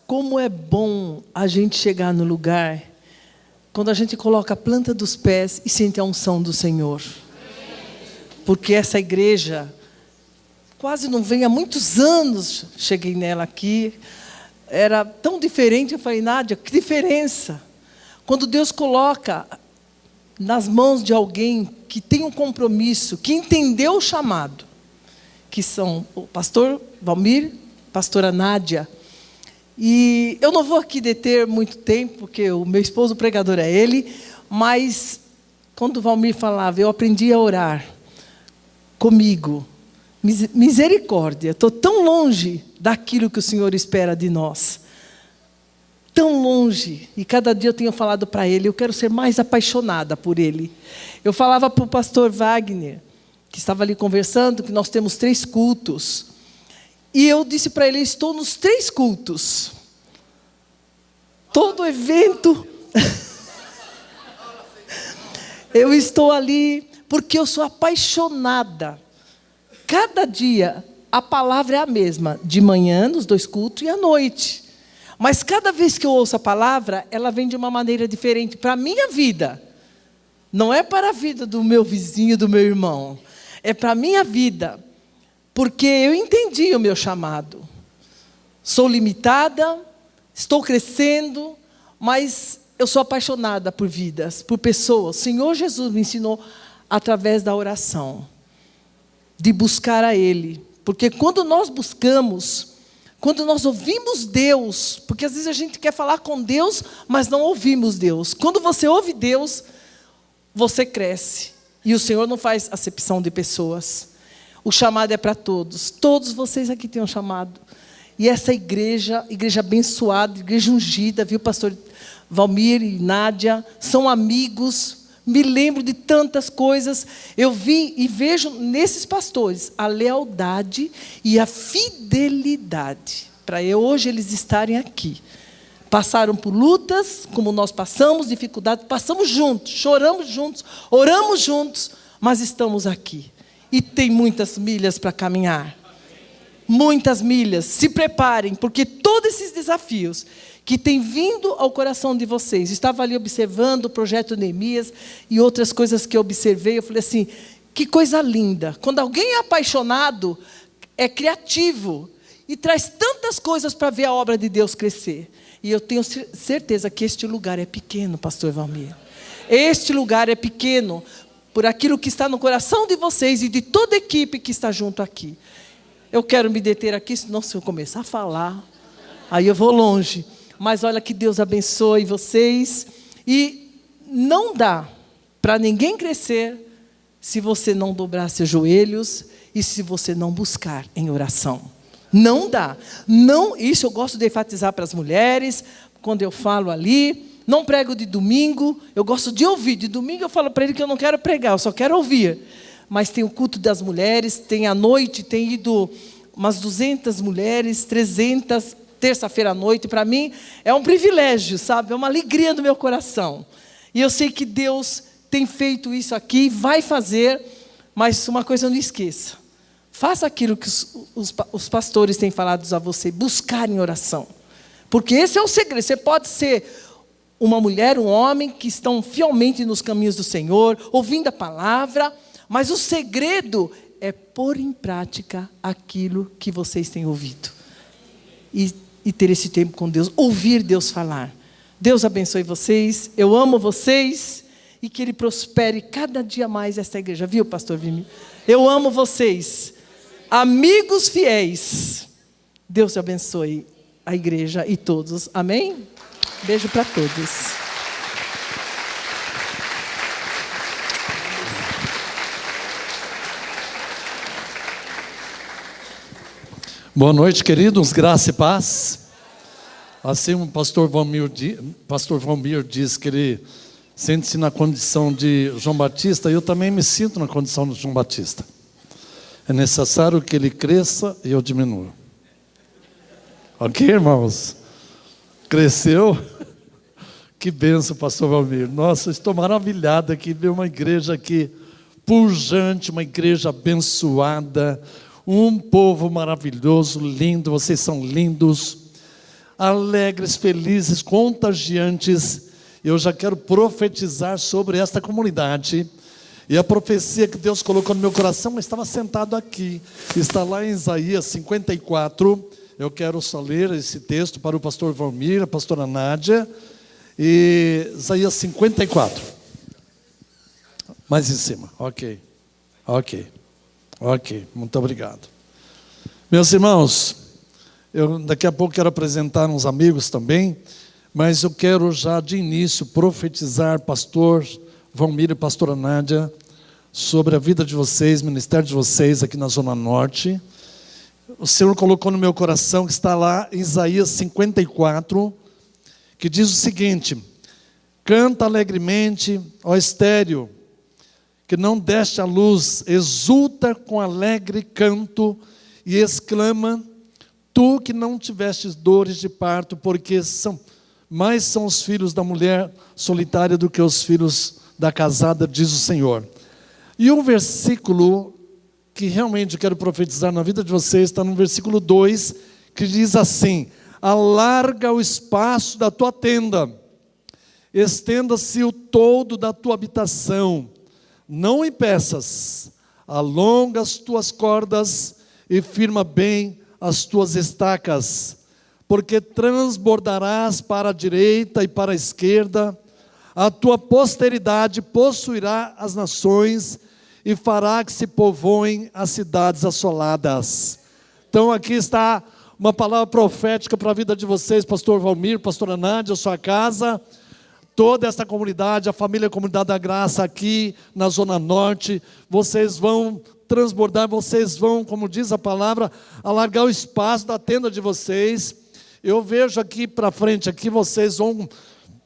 Como é bom a gente chegar no lugar quando a gente coloca a planta dos pés e sente a unção do Senhor. Porque essa igreja quase não vem há muitos anos, cheguei nela aqui, era tão diferente. Eu falei, Nádia, que diferença. Quando Deus coloca nas mãos de alguém que tem um compromisso, que entendeu o chamado, que são o pastor Valmir, pastora Nádia. E eu não vou aqui deter muito tempo, porque o meu esposo pregador é ele, mas quando o Valmir falava, eu aprendi a orar comigo. Misericórdia, estou tão longe daquilo que o Senhor espera de nós. Tão longe. E cada dia eu tenho falado para ele, eu quero ser mais apaixonada por ele. Eu falava para o pastor Wagner, que estava ali conversando, que nós temos 3 cultos. E eu disse para ele, eu estou nos 3 cultos. Todo evento. Eu estou ali, porque eu sou apaixonada. Cada dia, a palavra é a mesma. De manhã, nos 2 cultos, e à noite. Mas cada vez que eu ouço a palavra, ela vem de uma maneira diferente para a minha vida. Não é para a vida do meu vizinho, do meu irmão. É para a minha vida. Porque eu entendi o meu chamado. Sou limitada, estou crescendo, mas eu sou apaixonada por vidas, por pessoas. O Senhor Jesus me ensinou através da oração, de buscar a Ele. Porque quando nós buscamos, quando nós ouvimos Deus, porque às vezes a gente quer falar com Deus, mas não ouvimos Deus. Quando você ouve Deus, você cresce. E o Senhor não faz acepção de pessoas. O chamado é para todos. Todos vocês aqui têm um chamado. E essa igreja abençoada, igreja ungida, viu, pastor Valmir e Nádia, são amigos. Me lembro de tantas coisas. Eu vi e vejo nesses pastores a lealdade e a fidelidade. Para hoje eles estarem aqui. Passaram por lutas, como nós passamos, dificuldades, passamos juntos, choramos juntos, oramos juntos, mas estamos aqui. E tem muitas milhas para caminhar. Muitas milhas. Se preparem, porque todos esses desafios que têm vindo ao coração de vocês. Estava ali observando o projeto Neemias e outras coisas que eu observei. Eu falei assim, que coisa linda. Quando alguém é apaixonado, é criativo e traz tantas coisas para ver a obra de Deus crescer. E eu tenho certeza que este lugar é pequeno, pastor Valmir. Este lugar é pequeno por aquilo que está no coração de vocês e de toda a equipe que está junto aqui. Eu quero me deter aqui, senão se eu começar a falar, aí eu vou longe. Mas olha, que Deus abençoe vocês. E não dá para ninguém crescer se você não dobrar seus joelhos e se você não buscar em oração. Não dá. Não, isso eu gosto de enfatizar para as mulheres, quando eu falo ali. Não prego de domingo, eu gosto de ouvir. De domingo eu falo para ele que eu não quero pregar, eu só quero ouvir. Mas tem o culto das mulheres, tem à noite, tem ido umas 200 mulheres, 300, terça-feira à noite. Para mim é um privilégio, sabe? É uma alegria no meu coração. E eu sei que Deus tem feito isso aqui, vai fazer, mas uma coisa não esqueça. Faça aquilo que os pastores têm falado a você, buscar em oração. Porque esse é o segredo. Você pode ser uma mulher, um homem que estão fielmente nos caminhos do Senhor, ouvindo a palavra, mas o segredo é pôr em prática aquilo que vocês têm ouvido. E ter esse tempo com Deus, ouvir Deus falar. Deus abençoe vocês, eu amo vocês, e que Ele prospere cada dia mais esta igreja. Viu, pastor Vini? Eu amo vocês, amigos fiéis. Deus abençoe a igreja e todos. Amém? Beijo para todos. Boa noite, queridos, graça e paz. Assim o pastor Valmir diz que ele sente-se na condição de João Batista, e eu também me sinto na condição de João Batista. É necessário que ele cresça e eu diminua. Ok, irmãos? Cresceu? Que bênção, pastor Valmir. Nossa, estou maravilhado aqui, ver uma igreja aqui pujante, uma igreja abençoada, um povo maravilhoso, lindo, vocês são lindos. alegres, felizes, contagiantes. Eu já quero profetizar sobre esta comunidade. E a profecia que Deus colocou no meu coração, eu estava sentado aqui, está lá em Isaías 54. Eu quero só ler esse texto para o pastor Valmir, a pastora Nádia. E Isaías 54. Mais em cima, ok, muito obrigado. Meus irmãos, eu daqui a pouco quero apresentar uns amigos também, mas eu quero já de início profetizar, pastor Valmir e pastora Nádia, sobre a vida de vocês, ministério de vocês aqui na Zona Norte. O Senhor colocou no meu coração, que está lá em Isaías 54, que diz o seguinte: canta alegremente, ó estéril, que não deste à luz, exulta com alegre canto e exclama, tu que não tivestes dores de parto, porque mais são os filhos da mulher solitária do que os filhos da casada, diz o Senhor. E um versículo que realmente eu quero profetizar na vida de vocês, está no versículo 2, que diz assim: alarga o espaço da tua tenda, estenda-se o todo da tua habitação, não impeças, alonga as tuas cordas e firma bem as tuas estacas, porque transbordarás para a direita e para a esquerda, a tua posteridade possuirá as nações e fará que se povoem as cidades assoladas. Então aqui está uma palavra profética para a vida de vocês, pastor Valmir, pastora Nádia, a sua casa, toda essa comunidade, a família Comunidade da Graça aqui na Zona Norte. Vocês vão transbordar, vocês vão, como diz a palavra, alargar o espaço da tenda de vocês. Eu vejo aqui para frente, aqui vocês vão,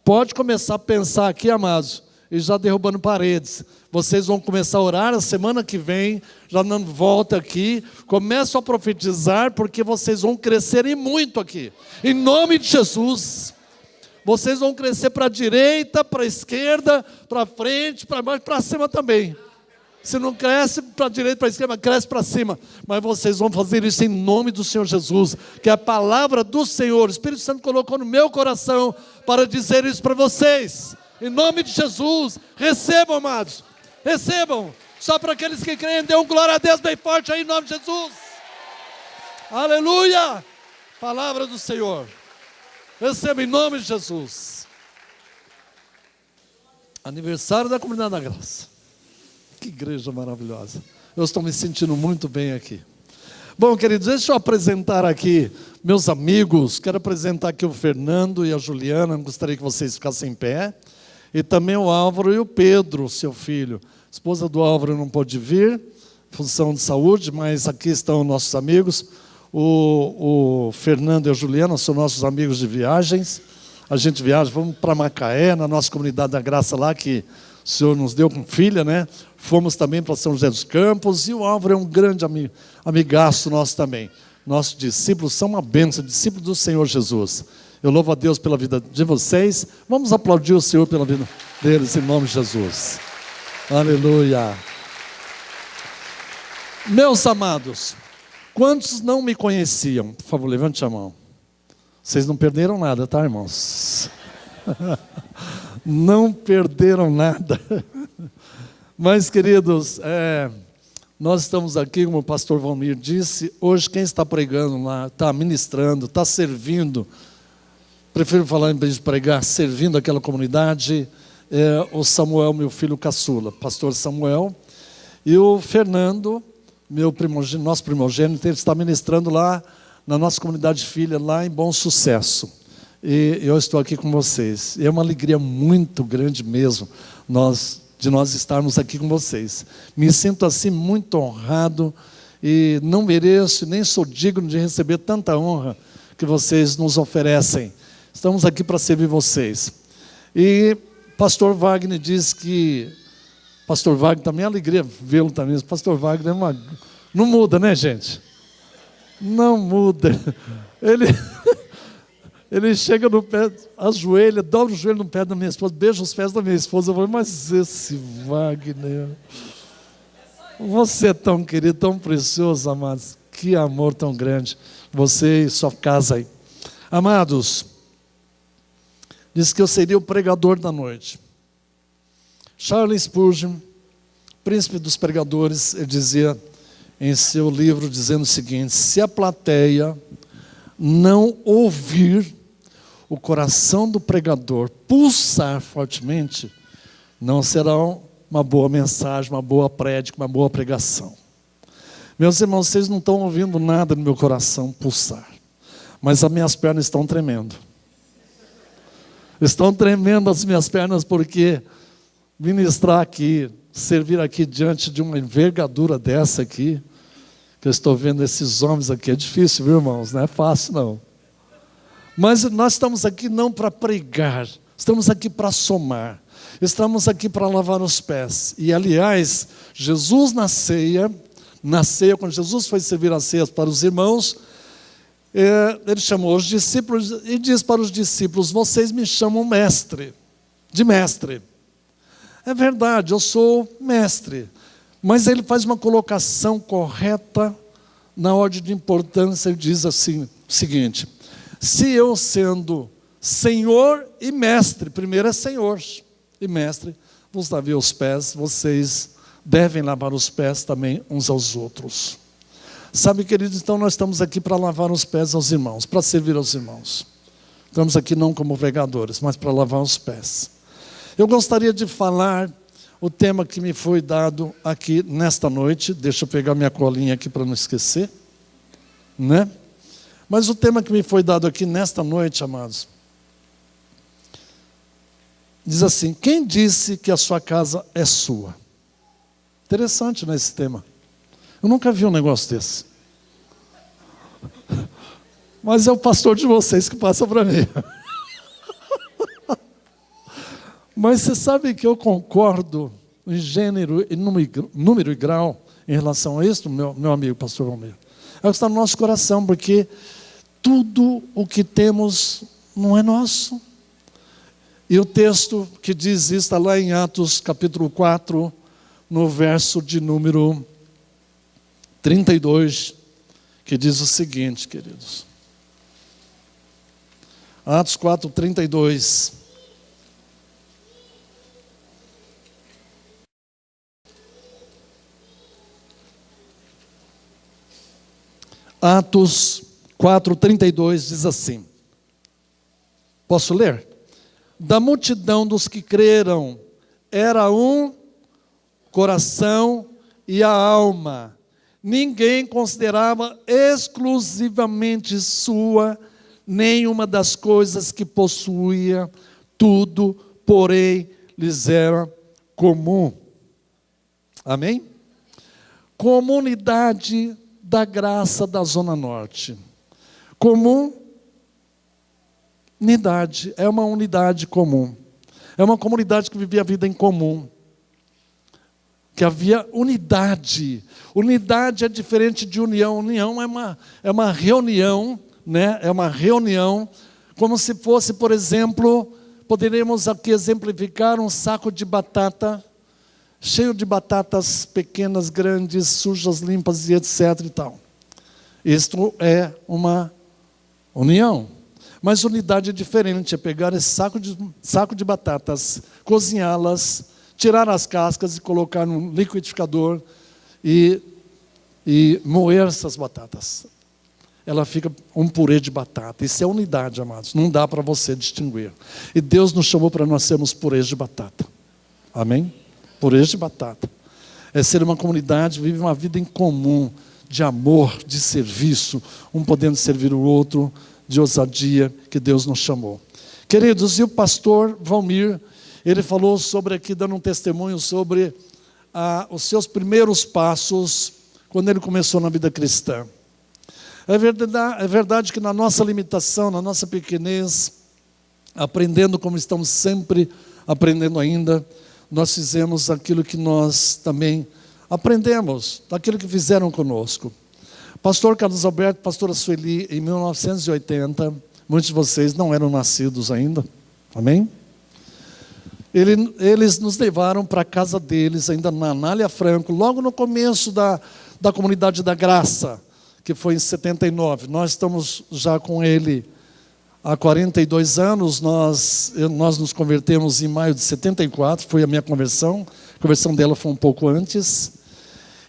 pode começar a pensar aqui, amados, e já derrubando paredes. Vocês vão começar a orar a semana que vem, já dando volta aqui, começam a profetizar, porque vocês vão crescer e muito aqui, em nome de Jesus. Vocês vão crescer para a direita, para a esquerda, para frente, para baixo, para cima também. Se não cresce para a direita, para a esquerda, cresce para cima. Mas vocês vão fazer isso em nome do Senhor Jesus, que é a palavra do Senhor. O Espírito Santo colocou no meu coração para dizer isso para vocês. Em nome de Jesus, recebam, amados. Recebam. Só para aqueles que creem, dê um glória a Deus bem forte aí em nome de Jesus. Aleluia. Palavra do Senhor. Receba em nome de Jesus. Aniversário da Comunidade da Graça. Que igreja maravilhosa. Eu estou me sentindo muito bem aqui. Bom, queridos, deixa eu apresentar aqui meus amigos. Quero apresentar aqui o Fernando e a Juliana. Gostaria que vocês ficassem em pé. E também o Álvaro e o Pedro, seu filho. A esposa do Álvaro não pôde vir, função de saúde, mas aqui estão nossos amigos. O Fernando e a Juliana são nossos amigos de viagens. A gente viaja, vamos para Macaé, na nossa Comunidade da Graça lá, que o Senhor nos deu com filha, né? Fomos também para São José dos Campos, e o Álvaro é um grande amigaço nosso também. Nossos discípulos são uma bênção, discípulos do Senhor Jesus. Eu louvo a Deus pela vida de vocês. Vamos aplaudir o Senhor pela vida deles, em nome de Jesus. Aleluia. Meus amados, quantos não me conheciam? Por favor, levante a mão. Vocês não perderam nada, tá, irmãos? Não perderam nada. Mas, queridos, nós estamos aqui, como o pastor Valmir disse, hoje quem está pregando lá, está ministrando, está servindo, prefiro falar em vez de pregar, servindo aquela comunidade, é o Samuel, meu filho caçula, pastor Samuel, e o Fernando, nosso primogênito, ele está ministrando lá na nossa comunidade filha, lá em Bom Sucesso. E eu estou aqui com vocês. É uma alegria muito grande mesmo de nós estarmos aqui com vocês. Me sinto assim muito honrado e não mereço, nem sou digno de receber tanta honra que vocês nos oferecem. Estamos aqui para servir vocês. E pastor Wagner diz que... Pastor Wagner, também é alegria vê-lo também. Pastor Wagner não muda, né, gente? Não muda. Ele chega no pé, ajoelha, dobra o joelho no pé da minha esposa, beija os pés da minha esposa. Eu falo, mas esse Wagner, você é tão querido, tão precioso, amados. Que amor tão grande. Você e sua casa aí. Amados, disse que eu seria o pregador da noite. Charles Spurgeon, príncipe dos pregadores, ele dizia em seu livro, dizendo o seguinte: se a plateia não ouvir o coração do pregador pulsar fortemente, não será uma boa mensagem, uma boa prédica, uma boa pregação. Meus irmãos, vocês não estão ouvindo nada no meu coração pulsar, mas as minhas pernas estão tremendo. Estão tremendo as minhas pernas, porque ministrar aqui, servir aqui diante de uma envergadura dessa aqui, que eu estou vendo esses homens aqui, é difícil, viu, irmãos? Não é fácil, não. Mas nós estamos aqui não para pregar, estamos aqui para somar, estamos aqui para lavar os pés. E, aliás, Jesus na ceia, quando Jesus foi servir as ceias para os irmãos, ele chamou os discípulos e diz para os discípulos: vocês me chamam de mestre. É verdade, eu sou mestre. Mas ele faz uma colocação correta na ordem de importância. Ele diz assim, o seguinte: se eu sendo Senhor e mestre, primeiro é Senhor e mestre, vos lavei os pés, vocês devem lavar os pés também uns aos outros. Sabe, queridos, então nós estamos aqui para lavar os pés aos irmãos, para servir aos irmãos. Estamos aqui não como pregadores, mas para lavar os pés. Eu gostaria de falar o tema que me foi dado aqui nesta noite. Deixa eu pegar minha colinha aqui para não esquecer, né? Mas o tema que me foi dado aqui nesta noite, amados, diz assim: quem disse que a sua casa é sua? Interessante, né, esse tema. Eu nunca vi um negócio desse. Mas é o pastor de vocês que passa para mim. Mas você sabe que eu concordo em gênero, em número e grau em relação a isso, meu amigo pastor Valmir. É o que está no nosso coração, porque tudo o que temos não é nosso. E o texto que diz isso está lá em Atos capítulo 4, no verso de número 32, que diz o seguinte, queridos. Atos 4, 32. Atos 4, 32 diz assim. Posso ler? Da multidão dos que creram, era um coração e a alma. Ninguém considerava exclusivamente sua nenhuma das coisas que possuía, tudo, porém, lhes era comum. Amém? Comunidade da Graça da Zona Norte. Comunidade, é uma unidade comum. É uma comunidade que vivia a vida em comum. Que havia unidade. Unidade é diferente de união. União é uma reunião, né? É uma reunião, como se fosse, por exemplo, poderíamos aqui exemplificar um saco de batata, cheio de batatas pequenas, grandes, sujas, limpas e etc. e tal. Isto é uma união. Mas unidade é diferente, é pegar esse saco de batatas, cozinhá-las, tirar as cascas e colocar no liquidificador e moer essas batatas. Ela fica um purê de batata. Isso é unidade, amados. Não dá para você distinguir. E Deus nos chamou para nós sermos purês de batata. Amém? Purês de batata. É ser uma comunidade, vive uma vida em comum, de amor, de serviço, um podendo servir o outro, de ousadia que Deus nos chamou. Queridos, e o pastor Valmir, ele falou sobre aqui, dando um testemunho sobre os seus primeiros passos, quando ele começou na vida cristã. É verdade que na nossa limitação, na nossa pequenez, aprendendo como estamos sempre aprendendo ainda, nós fizemos aquilo que nós também aprendemos, daquilo que fizeram conosco. Pastor Carlos Alberto, pastora Sueli, em 1980, muitos de vocês não eram nascidos ainda, amém? Eles nos levaram para a casa deles, ainda na Anália Franco, logo no começo da Comunidade da Graça, que foi em 79. Nós estamos já com ele há 42 anos, nós nos convertemos em maio de 74, foi a minha conversão. A conversão dela foi um pouco antes.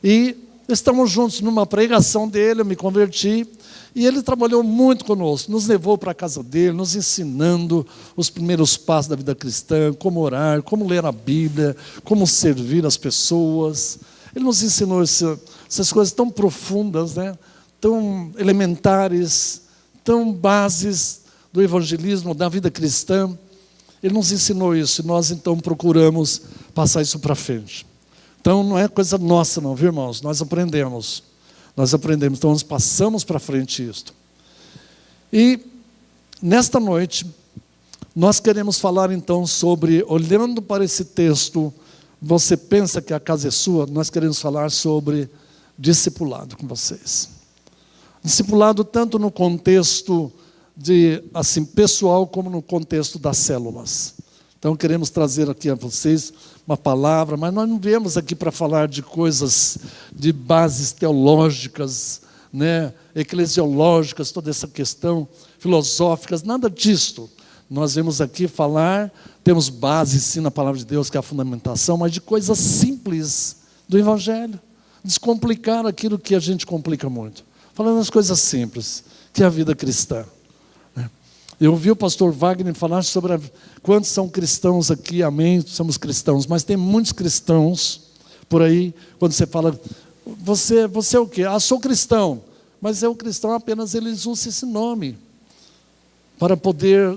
E estamos juntos numa pregação dele, eu me converti. E ele trabalhou muito conosco, nos levou para a casa dele, nos ensinando os primeiros passos da vida cristã, como orar, como ler a Bíblia, como servir as pessoas. Ele nos ensinou essas coisas tão profundas, né? Tão elementares, tão bases do evangelismo, da vida cristã. Ele nos ensinou isso e nós então procuramos passar isso para frente. Então não é coisa nossa não, viu, irmãos? Nós aprendemos, então nós passamos para frente isto. E nesta noite, nós queremos falar então sobre, olhando para esse texto, você pensa que a casa é sua? Nós queremos falar sobre discipulado com vocês. Discipulado tanto no contexto assim, pessoal, como no contexto das células. Então queremos trazer aqui a vocês uma palavra, mas nós não viemos aqui para falar de coisas, de bases teológicas, né, eclesiológicas, toda essa questão, filosóficas, nada disto. Nós viemos aqui falar, temos bases sim na palavra de Deus, que é a fundamentação, mas de coisas simples do Evangelho. Descomplicar aquilo que a gente complica muito. Falando das coisas simples, que é a vida cristã. Eu ouvi o pastor Wagner falar sobre quantos são cristãos aqui, amém, somos cristãos, mas tem muitos cristãos por aí, quando você fala, você é o quê? Ah, sou cristão, mas é o cristão apenas, eles usam esse nome, para poder,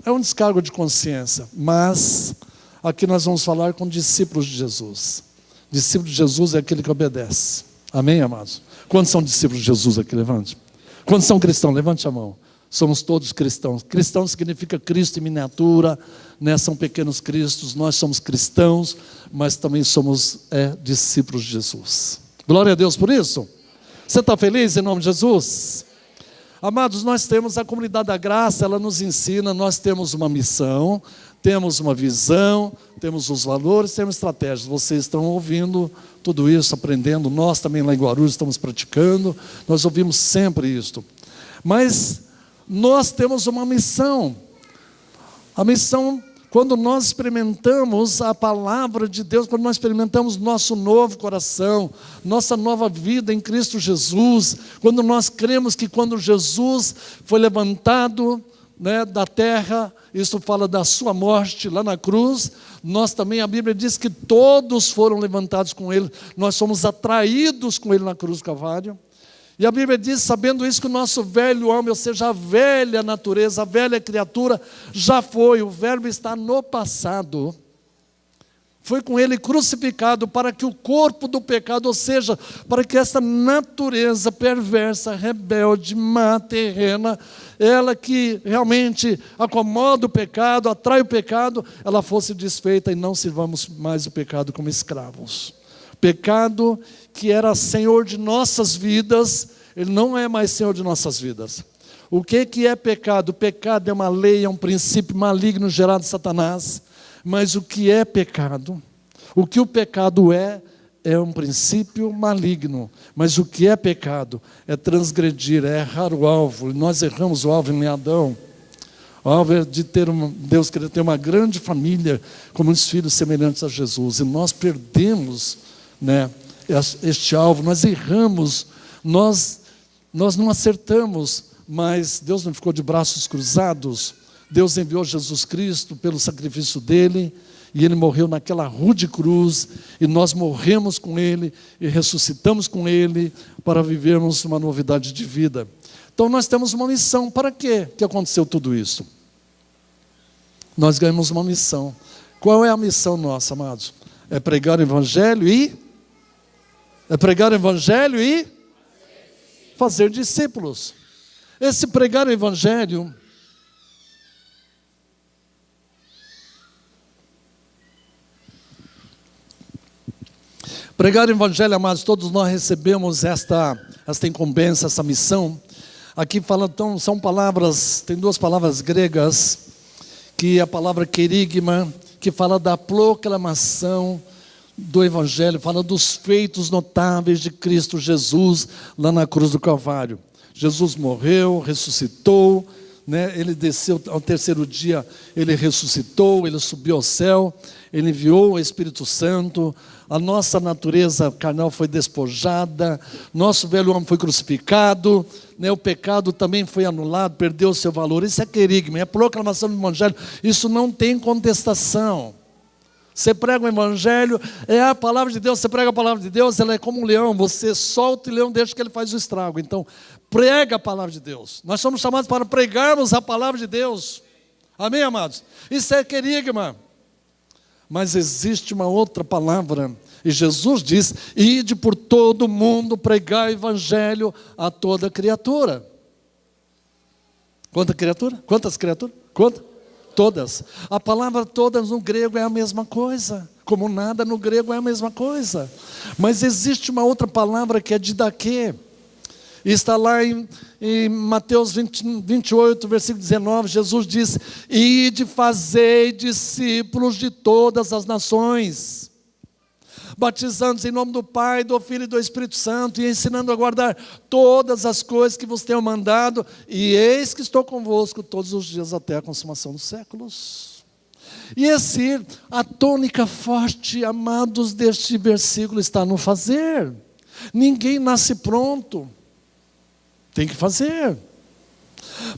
é um descargo de consciência, mas aqui nós vamos falar com discípulos de Jesus. Discípulo de Jesus é aquele que obedece, amém, amados? Quantos são discípulos de Jesus aqui? Levante. Quantos são cristãos? Levante a mão. Somos todos cristãos. Cristão significa Cristo em miniatura, né? São pequenos cristos, nós somos cristãos, mas também somos discípulos de Jesus. Glória a Deus por isso. Você está feliz em nome de Jesus? Amados, nós temos a comunidade da graça, ela nos ensina, nós temos uma missão, temos uma visão, temos os valores, temos estratégias. Vocês estão ouvindo tudo isso, aprendendo, nós também lá em Guarulhos estamos praticando, nós ouvimos sempre isso. Mas nós temos uma missão. A missão, quando nós experimentamos a palavra de Deus, quando nós experimentamos nosso novo coração, nossa nova vida em Cristo Jesus, quando nós cremos que quando Jesus foi levantado, né, da terra, isso fala da sua morte lá na cruz, nós também, a Bíblia diz que todos foram levantados com Ele, nós somos atraídos com Ele na cruz do Calvário. E a Bíblia diz, sabendo isso, que o nosso velho homem, ou seja, a velha natureza, a velha criatura, já foi, o verbo está no passado. Foi com ele crucificado para que o corpo do pecado, ou seja, para que essa natureza perversa, rebelde, má, terrena, ela que realmente acomoda o pecado, atrai o pecado, ela fosse desfeita e não sirvamos mais o pecado como escravos. Pecado que era senhor de nossas vidas, ele não é mais senhor de nossas vidas. O que é pecado? O pecado é uma lei, é um princípio maligno gerado de Satanás. Mas o que é pecado? O que o pecado é um princípio maligno. Mas o que é pecado? É transgredir, é errar o alvo. E nós erramos o alvo em Adão. O alvo é de Deus querer ter uma grande família, como os filhos semelhantes a Jesus. E nós perdemos, né, este alvo, nós erramos, nós não acertamos, mas Deus não ficou de braços cruzados. Deus enviou Jesus Cristo pelo sacrifício dele, e ele morreu naquela rude cruz, e nós morremos com ele, e ressuscitamos com ele, para vivermos uma novidade de vida. Então nós temos uma missão. Para quê que aconteceu tudo isso? Nós ganhamos uma missão. Qual é a missão nossa, amados? É pregar o evangelho e fazer discípulos. Esse pregar o evangelho amados, todos nós recebemos esta incumbência, essa missão. Aqui fala, então, são palavras, tem duas palavras gregas, que é a palavra querigma, que fala da proclamação do evangelho, fala dos feitos notáveis de Cristo Jesus lá na cruz do Calvário. Jesus morreu, ressuscitou, né? Ele desceu ao terceiro dia, ele ressuscitou, ele subiu ao céu, ele enviou o Espírito Santo, a nossa natureza carnal foi despojada, nosso velho homem foi crucificado, né? O pecado também foi anulado, perdeu o seu valor. Isso é querigma, é proclamação do Evangelho, isso não tem contestação. Você prega o Evangelho, é a palavra de Deus, você prega a palavra de Deus, ela é como um leão, você solta e o leão deixa que ele faz o estrago. Então, prega a palavra de Deus. Nós somos chamados para pregarmos a palavra de Deus. Amém, amados? Isso é querigma. Mas existe uma outra palavra, e Jesus diz: ide por todo o mundo, pregar o Evangelho a toda criatura. Quanta criatura? Quantas criaturas? Quantas? Todas. A palavra todas no grego é a mesma coisa. Como nada no grego é a mesma coisa. Mas existe uma outra palavra que é didaquê. Está lá em Mateus 28, versículo 19, Jesus diz: ide, fazei discípulos de todas as nações, batizando-os em nome do Pai, do Filho e do Espírito Santo, e ensinando a guardar todas as coisas que vos tenho mandado, e eis que estou convosco todos os dias até a consumação dos séculos. E a tônica forte, amados, deste versículo está no fazer. Ninguém nasce pronto, tem que fazer.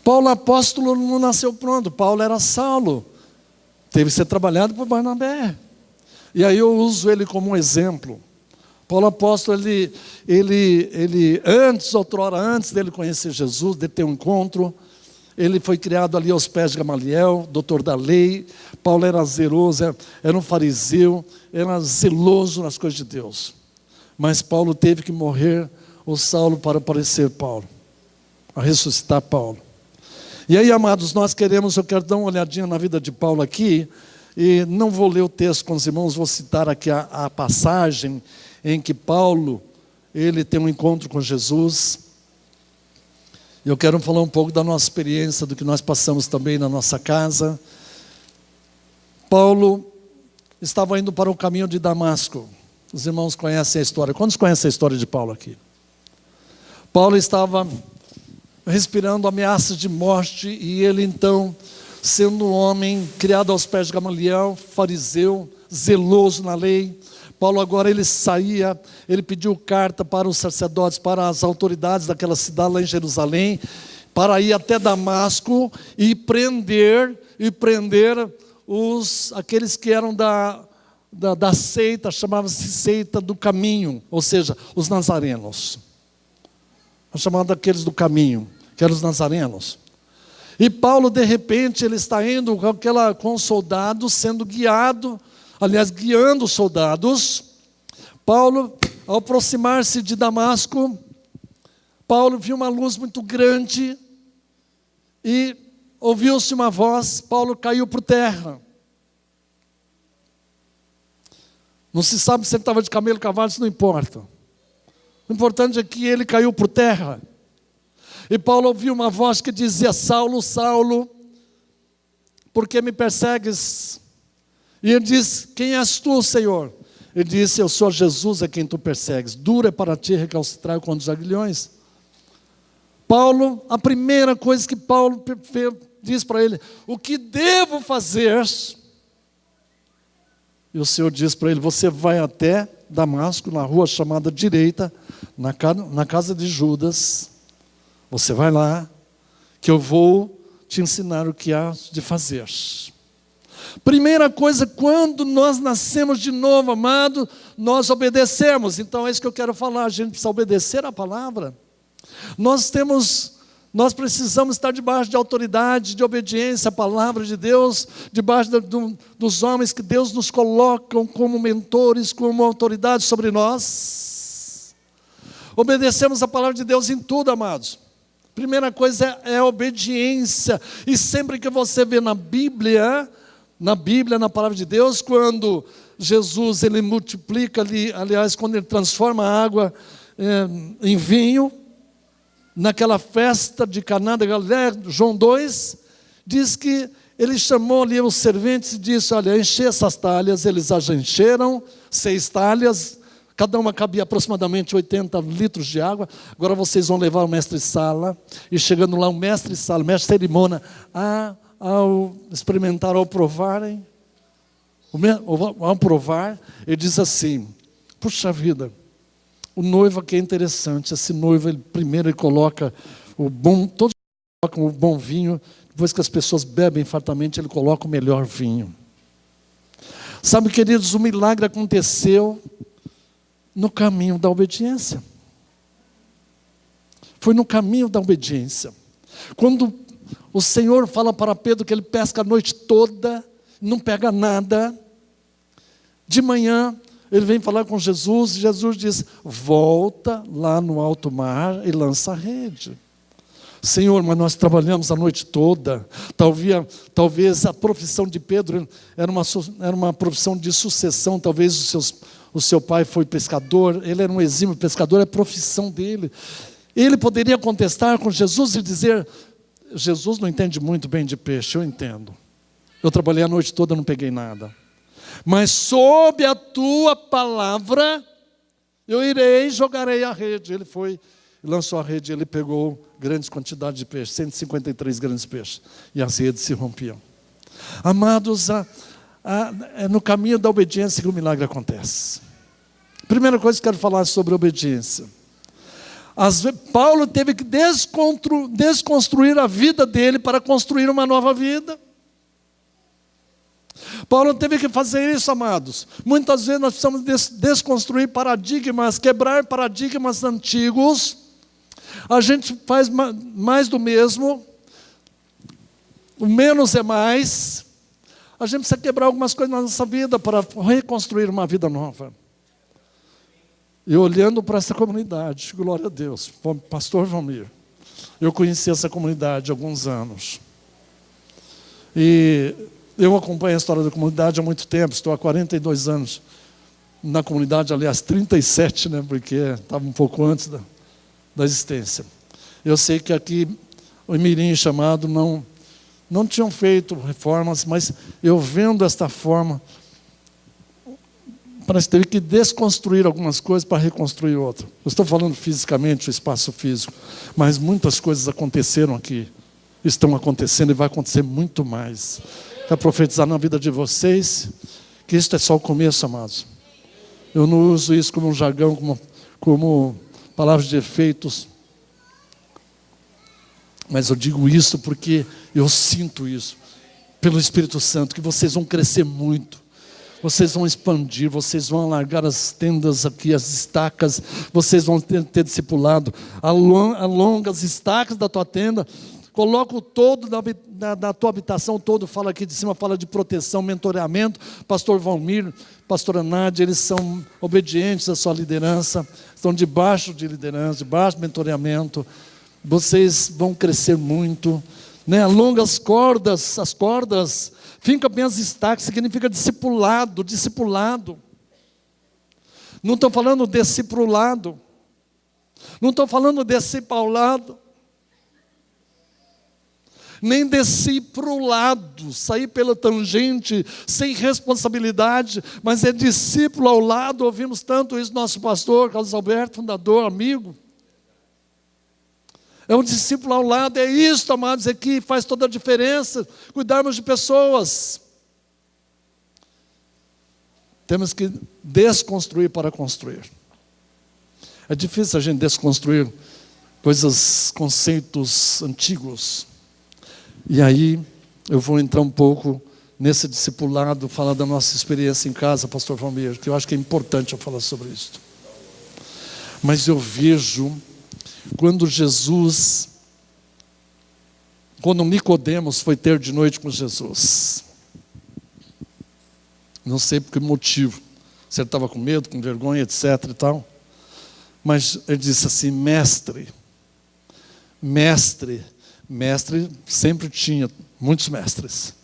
Paulo apóstolo não nasceu pronto, Paulo era Saulo, teve que ser trabalhado por Barnabé. E aí eu uso ele como um exemplo. Paulo apóstolo, ele outrora antes dele conhecer Jesus, de ter um encontro, ele foi criado ali aos pés de Gamaliel, doutor da lei. Paulo era zeloso, era um fariseu, era zeloso nas coisas de Deus. Mas Paulo teve que morrer, o Saulo, para aparecer Paulo, a ressuscitar Paulo. E aí, amados, eu quero dar uma olhadinha na vida de Paulo aqui, e não vou ler o texto com os irmãos, vou citar aqui a passagem em que Paulo, ele tem um encontro com Jesus. Eu quero falar um pouco da nossa experiência, do que nós passamos também na nossa casa. Paulo estava indo para o caminho de Damasco. Os irmãos conhecem a história. Quantos conhecem a história de Paulo aqui? Paulo estava respirando ameaças de morte, e ele então, sendo um homem criado aos pés de Gamaliel, fariseu, zeloso na lei, Paulo agora ele pediu carta para os sacerdotes, para as autoridades daquela cidade lá em Jerusalém, para ir até Damasco e prender aqueles que eram da seita, chamava-se seita do caminho, ou seja, os nazarenos. Chamado aqueles do caminho, que eram os nazarenos. E Paulo, de repente, ele está indo com os soldados, sendo guiado, guiando os soldados. Paulo, ao aproximar-se de Damasco, Paulo viu uma luz muito grande e ouviu-se uma voz. Paulo caiu por terra. Não se sabe se ele estava de camelo ou cavalo, isso não importa. O importante é que ele caiu por terra. E Paulo ouviu uma voz que dizia: Saulo, Saulo, por que me persegues? E ele disse: quem és tu, Senhor? Ele disse: eu sou Jesus a quem tu persegues. Duro é para ti recalcitrar contra os aguilhões. Paulo, a primeira coisa que Paulo diz para ele: o que devo fazer? E o Senhor diz para ele: você vai até Damasco, na rua chamada direita, na casa de Judas. Você vai lá, que eu vou te ensinar o que há de fazer. Primeira coisa, quando nós nascemos de novo, amado, nós obedecemos. Então é isso que eu quero falar, a gente precisa obedecer a palavra. Nós precisamos estar debaixo de autoridade, de obediência à palavra de Deus, debaixo dos homens que Deus nos coloca como mentores, como autoridade sobre nós. Obedecemos a palavra de Deus em tudo, amados. Primeira coisa é a obediência. E sempre que você vê na Bíblia, na palavra de Deus, quando Jesus ele multiplica ali, aliás, quando ele transforma a água em vinho, naquela festa de Caná da Galileia, João 2, diz que ele chamou ali os serventes e disse: olha, enche essas talhas. Eles as encheram, 6 talhas, cada uma cabia aproximadamente 80 litros de água. Agora vocês vão levar o mestre-sala, e chegando lá o mestre-sala, o mestre-cerimônia, ao experimentar, ao provarem, ao provar, ele diz assim: puxa vida, o noivo aqui é interessante. Esse noivo, primeiro ele coloca o bom, todos colocam o bom vinho, depois que as pessoas bebem fartamente, ele coloca o melhor vinho. Sabe, queridos, o milagre aconteceu no caminho da obediência. Foi no caminho da obediência. Quando o Senhor fala para Pedro que ele pesca a noite toda, não pega nada, de manhã ele vem falar com Jesus, e Jesus diz: volta lá no alto mar e lança a rede. Senhor, mas nós trabalhamos a noite toda. Talvez a profissão de Pedro era uma profissão de sucessão. Talvez o seu pai foi pescador, ele era um exímio pescador, é a profissão dele. Ele poderia contestar com Jesus e dizer: Jesus não entende muito bem de peixe, eu entendo. Eu trabalhei a noite toda, não peguei nada. Mas sob a tua palavra, eu irei e jogarei a rede. Ele foi, lançou a rede, ele pegou grandes quantidades de peixe, 153 grandes peixes, e as redes se rompiam. Amados, é no caminho da obediência que o milagre acontece. Primeira coisa que quero falar sobre obediência. Paulo teve que desconstruir a vida dele para construir uma nova vida. Paulo teve que fazer isso, amados. Muitas vezes nós precisamos desconstruir paradigmas, quebrar paradigmas antigos. A gente faz mais do mesmo, o menos é mais. A gente precisa quebrar algumas coisas na nossa vida para reconstruir uma vida nova. E olhando para essa comunidade, glória a Deus, pastor Valmir, eu conheci essa comunidade há alguns anos. E eu acompanho a história da comunidade há muito tempo, estou há 42 anos na comunidade, aliás, 37, né, porque estava um pouco antes da existência. Eu sei que aqui o Mirim chamado não tinham feito reformas, mas eu vendo esta forma, parece que teve que desconstruir algumas coisas para reconstruir outras. Eu estou falando fisicamente, o espaço físico, mas muitas coisas aconteceram aqui, estão acontecendo e vai acontecer muito mais. Quero profetizar na vida de vocês que isto é só o começo, amados. Eu não uso isso como um jargão, como palavras de efeitos, mas eu digo isso porque eu sinto isso, pelo Espírito Santo, que vocês vão crescer muito, vocês vão expandir, vocês vão alargar as tendas aqui, as estacas, vocês vão ter discipulado, alonga as estacas da tua tenda, coloca o todo da tua habitação, o todo fala aqui de cima, fala de proteção, mentoreamento. Pastor Valmir, pastora Nádia, eles são obedientes à sua liderança, estão debaixo de liderança, debaixo de mentoreamento. Vocês vão crescer muito, né? Alonga as cordas, finca bem as estacas, significa discipulado. Não estou falando discipulado, não estou falando discipulado, nem desci para o lado, sair pela tangente, sem responsabilidade, mas é discípulo ao lado. Ouvimos tanto isso do nosso pastor Carlos Alberto, fundador, amigo. É um discípulo ao lado, é isso, amados, é que faz toda a diferença, cuidarmos de pessoas. Temos que desconstruir para construir. É difícil a gente desconstruir conceitos antigos. E aí, eu vou entrar um pouco nesse discipulado, falar da nossa experiência em casa, pastor Valmir, que eu acho que é importante eu falar sobre isso. Mas eu vejo, quando Nicodemos foi ter de noite com Jesus, não sei por que motivo, se ele estava com medo, com vergonha, etc. e tal, mas ele disse assim: mestre, sempre tinha muitos mestres,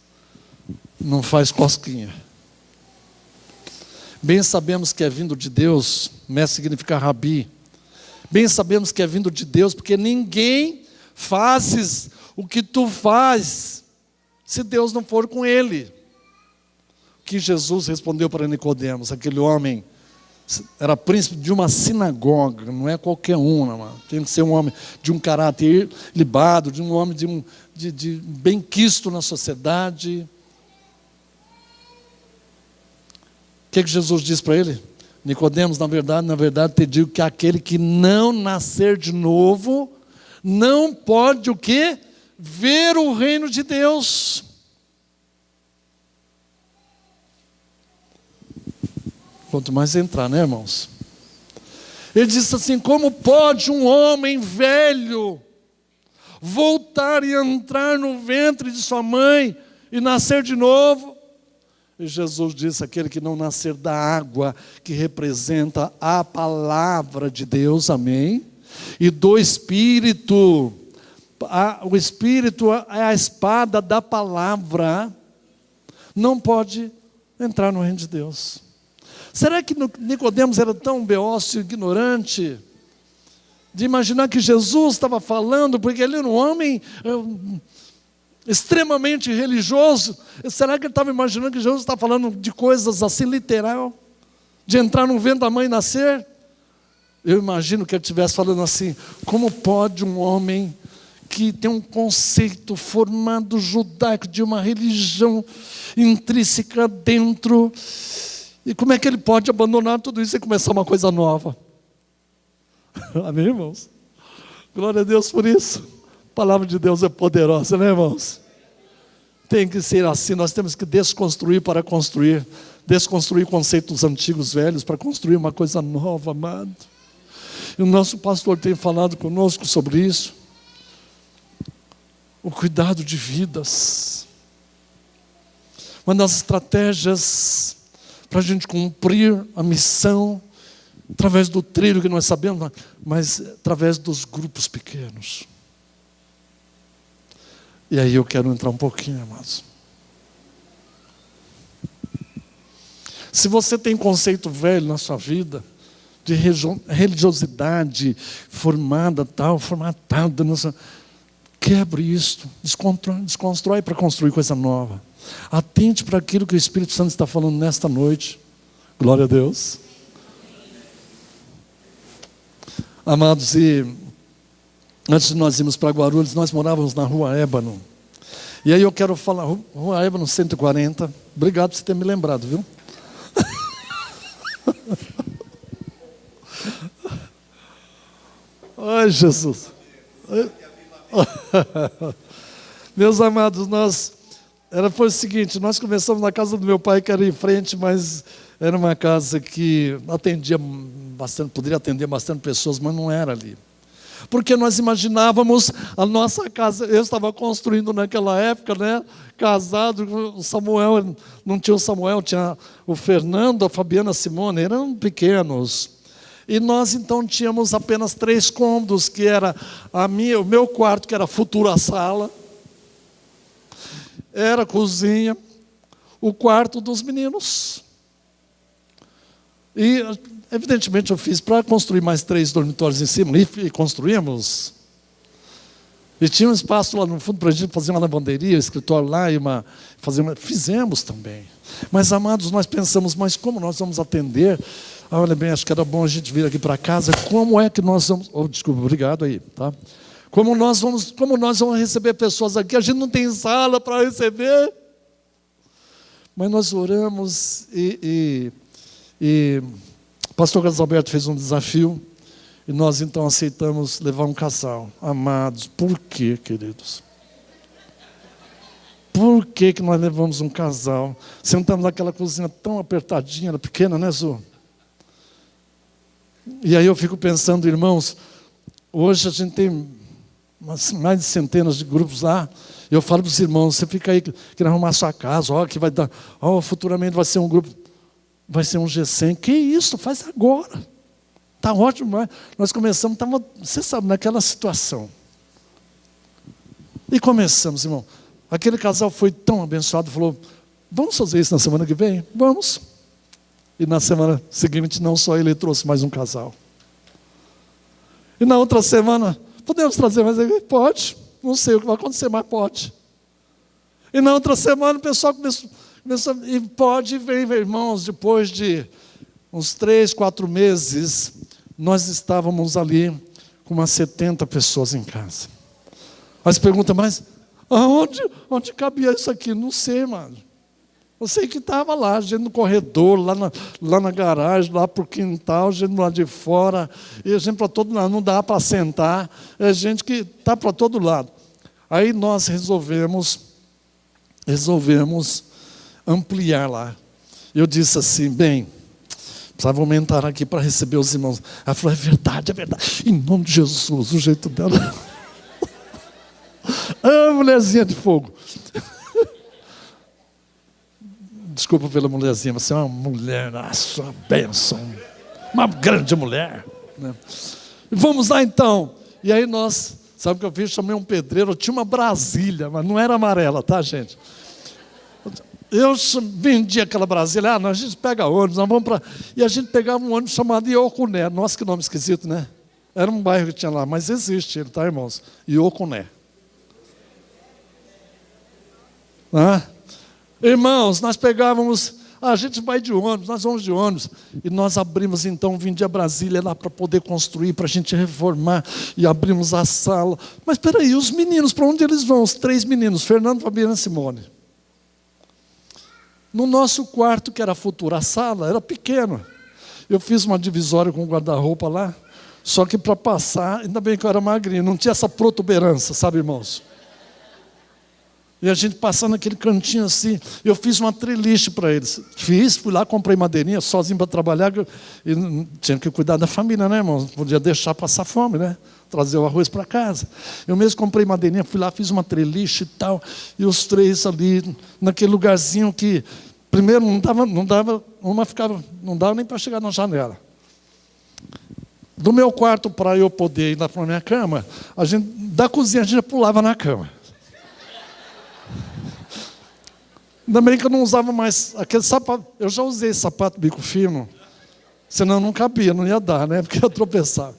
não faz cosquinha. Bem sabemos que é vindo de Deus, mestre significa rabi. Bem sabemos que é vindo de Deus, porque ninguém faz o que tu faz se Deus não for com ele. O que Jesus respondeu para Nicodemos, aquele homem era príncipe de uma sinagoga, não é qualquer um, não, tem que ser um homem de um caráter libado, de um homem de bem quisto na sociedade. O que Jesus diz para ele? Nicodemos, na verdade, te digo que aquele que não nascer de novo, não pode o quê? Ver o reino de Deus. Quanto mais entrar, né, irmãos? Ele disse assim: como pode um homem velho voltar e entrar no ventre de sua mãe e nascer de novo? E Jesus disse: aquele que não nascer da água, que representa a palavra de Deus, amém? E do Espírito, o Espírito é a espada da palavra, não pode entrar no reino de Deus. Será que Nicodemos era tão beócio e ignorante de imaginar que Jesus estava falando, porque ele era um homem extremamente religioso? Será que ele estava imaginando que Jesus estava falando de coisas assim literal? De entrar no ventre da mãe e nascer? Eu imagino que ele estivesse falando assim: como pode um homem que tem um conceito formado judaico de uma religião intrínseca dentro, e como é que ele pode abandonar tudo isso e começar uma coisa nova? Amém, irmãos? Glória a Deus por isso. A palavra de Deus é poderosa, né, irmãos? Tem que ser assim. Nós temos que desconstruir para construir. Desconstruir conceitos antigos, velhos, para construir uma coisa nova, amado. E o nosso pastor tem falado conosco sobre isso. O cuidado de vidas. Uma das estratégias para a gente cumprir a missão, através do trilho que nós sabemos, mas através dos grupos pequenos. E aí eu quero entrar um pouquinho, amados. Se você tem conceito velho na sua vida, de religiosidade formatada, quebre isso, desconstrói para construir coisa nova. Atente para aquilo que o Espírito Santo está falando nesta noite. Glória a Deus. Amados, e antes de nós irmos para Guarulhos, nós morávamos na Rua Ébano. E aí eu quero falar, Rua Ébano 140. Obrigado por você ter me lembrado, viu? Ai, Jesus. Meus amados, foi o seguinte: nós começamos na casa do meu pai, que era em frente, mas era uma casa que atendia bastante, poderia atender bastante pessoas, mas não era ali. Porque nós imaginávamos a nossa casa. Eu estava construindo naquela época, né? Casado, o Samuel, não tinha o Samuel, tinha o Fernando, a Fabiana, a Simone, eram pequenos. E nós então tínhamos apenas 3 cômodos, que era o meu quarto, que era a futura sala, era a cozinha, o quarto dos meninos. E evidentemente eu fiz para construir mais 3 dormitórios em cima, e construímos. E tinha um espaço lá no fundo para a gente fazer uma lavanderia, um escritório lá, fizemos também. Mas, amados, nós pensamos: mas como nós vamos atender? Olha bem, acho que era bom a gente vir aqui para casa. Como é que nós vamos... desculpa, obrigado aí, tá? Como nós vamos receber pessoas aqui? A gente não tem sala para receber. Mas nós oramos e o pastor Carlos Alberto fez um desafio, e nós então aceitamos levar um casal. Amados, por quê, queridos? Por que nós levamos um casal? Sentamos naquela cozinha tão apertadinha, era pequena, né, Zu? E aí eu fico pensando, irmãos, hoje a gente tem mais de centenas de grupos lá. Eu falo para os irmãos: você fica aí querendo arrumar sua casa, que vai dar, futuramente vai ser um grupo, vai ser um G100. Que isso? Faz agora. Está ótimo. Nós começamos, você sabe, naquela situação. E começamos, irmão. Aquele casal foi tão abençoado, falou: vamos fazer isso na semana que vem? Vamos. E na semana seguinte, não só ele trouxe mais um casal. E na outra semana, podemos trazer mais? Pode. Não sei o que vai acontecer, mas pode. E na outra semana o pessoal começou e pode ver, irmãos, depois de uns 3, 4 meses, nós estávamos ali com umas 70 pessoas em casa. Aí você pergunta, mas onde cabia isso aqui? Não sei, mano. Eu sei que estava lá, gente no corredor, lá na garagem, lá para o quintal, gente lá de fora, e a gente para todo lado, não dá para sentar, é gente que está para todo lado. Aí nós resolvemos ampliar lá. Eu disse assim, bem, precisava aumentar aqui para receber os irmãos. Ela falou, é verdade, em nome de Jesus, o jeito dela. Ah, mulherzinha de fogo. Desculpa pela mulherzinha, você é uma mulher, nossa, uma bênção, uma grande mulher. Né? Vamos lá então. E aí nós, sabe o que eu fiz? Chamei um pedreiro, tinha uma Brasília, mas não era amarela, tá, gente? Eu vendi aquela Brasília, a gente pega ônibus, nós vamos para... E a gente pegava um ônibus chamado Iocuné. Nossa, que nome esquisito, né? Era um bairro que tinha lá, mas existe ele, tá, irmãos? Iocuné. Irmãos, nós pegávamos, a gente vai de ônibus, nós vamos de ônibus, e nós abrimos então, vendia Brasília lá para poder construir, para a gente reformar, e abrimos a sala. Mas espera aí, os meninos, para onde eles vão? Os 3 meninos, Fernando, Fabiana e Simone. No nosso quarto, que era a futura sala, era pequeno. Eu fiz uma divisória com o guarda-roupa lá, só que para passar, ainda bem que eu era magrinho, não tinha essa protuberância, sabe, irmãos? E a gente passando naquele cantinho assim, eu fiz uma treliche para eles. Fui lá, comprei madeirinha, sozinho para trabalhar, e tinha que cuidar da família, né, irmão? Não podia deixar passar fome, né? Trazer o arroz para casa. Eu mesmo comprei madeirinha, fui lá, fiz uma treliche e tal, e os 3 ali, naquele lugarzinho que, primeiro, não dava nem para chegar na janela. Do meu quarto, para eu poder ir lá para a minha cama, da cozinha a gente pulava na cama. Ainda bem que eu não usava mais aquele sapato. Eu já usei sapato bico fino, senão não cabia, não ia dar, né? Porque eu tropeçava.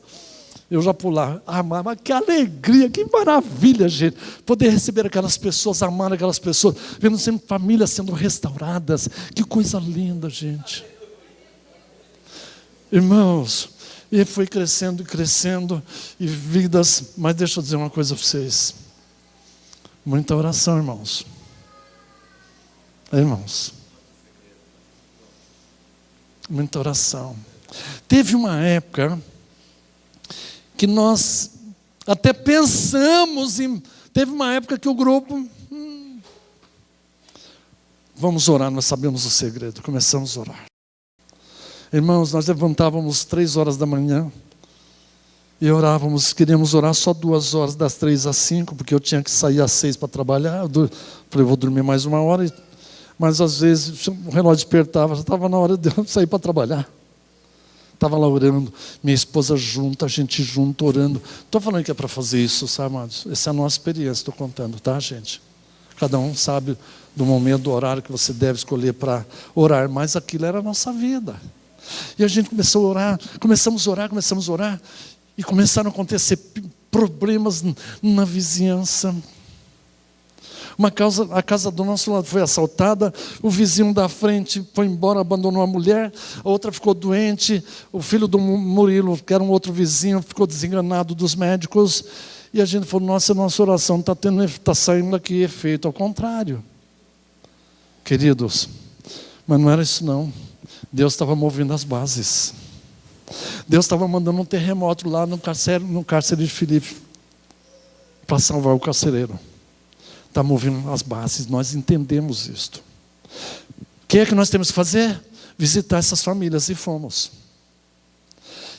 Eu já pulava. Ah, mas que alegria, que maravilha, gente. Poder receber aquelas pessoas, amar aquelas pessoas, vendo sempre famílias sendo restauradas. Que coisa linda, gente. Irmãos, e foi crescendo e crescendo, e vidas. Mas deixa eu dizer uma coisa para vocês. Muita oração, irmãos. Irmãos, muita oração. Teve uma época que nós até pensamos em... Teve uma época que o grupo... Vamos orar, nós sabemos o segredo. Começamos a orar. Irmãos, nós levantávamos 3 horas da manhã e orávamos, queríamos orar só 2 horas, das 3 às 5, porque eu tinha que sair às 6 para trabalhar. Eu falei, vou dormir mais 1 hora, mas às vezes o relógio despertava, já estava na hora de eu sair para trabalhar. Estava lá orando, minha esposa junto, a gente junto, orando. Estou falando que é para fazer isso, sabe, amados? Essa é a nossa experiência, estou contando, tá, gente? Cada um sabe do momento, do horário que você deve escolher para orar, mas aquilo era a nossa vida. E a gente começou a orar, começamos a orar, e começaram a acontecer problemas na vizinhança. A casa do nosso lado foi assaltada, o vizinho da frente foi embora, abandonou a mulher, a outra ficou doente, o filho do Murilo, que era um outro vizinho, ficou desenganado dos médicos, e a gente falou, nossa oração está saindo aqui efeito ao contrário. Queridos, mas não era isso não. Deus estava movendo as bases. Deus estava mandando um terremoto lá no cárcere de Filipe, para salvar o carcereiro. Está movendo as bases, nós entendemos isto. O que é que nós temos que fazer? Visitar essas famílias, e fomos.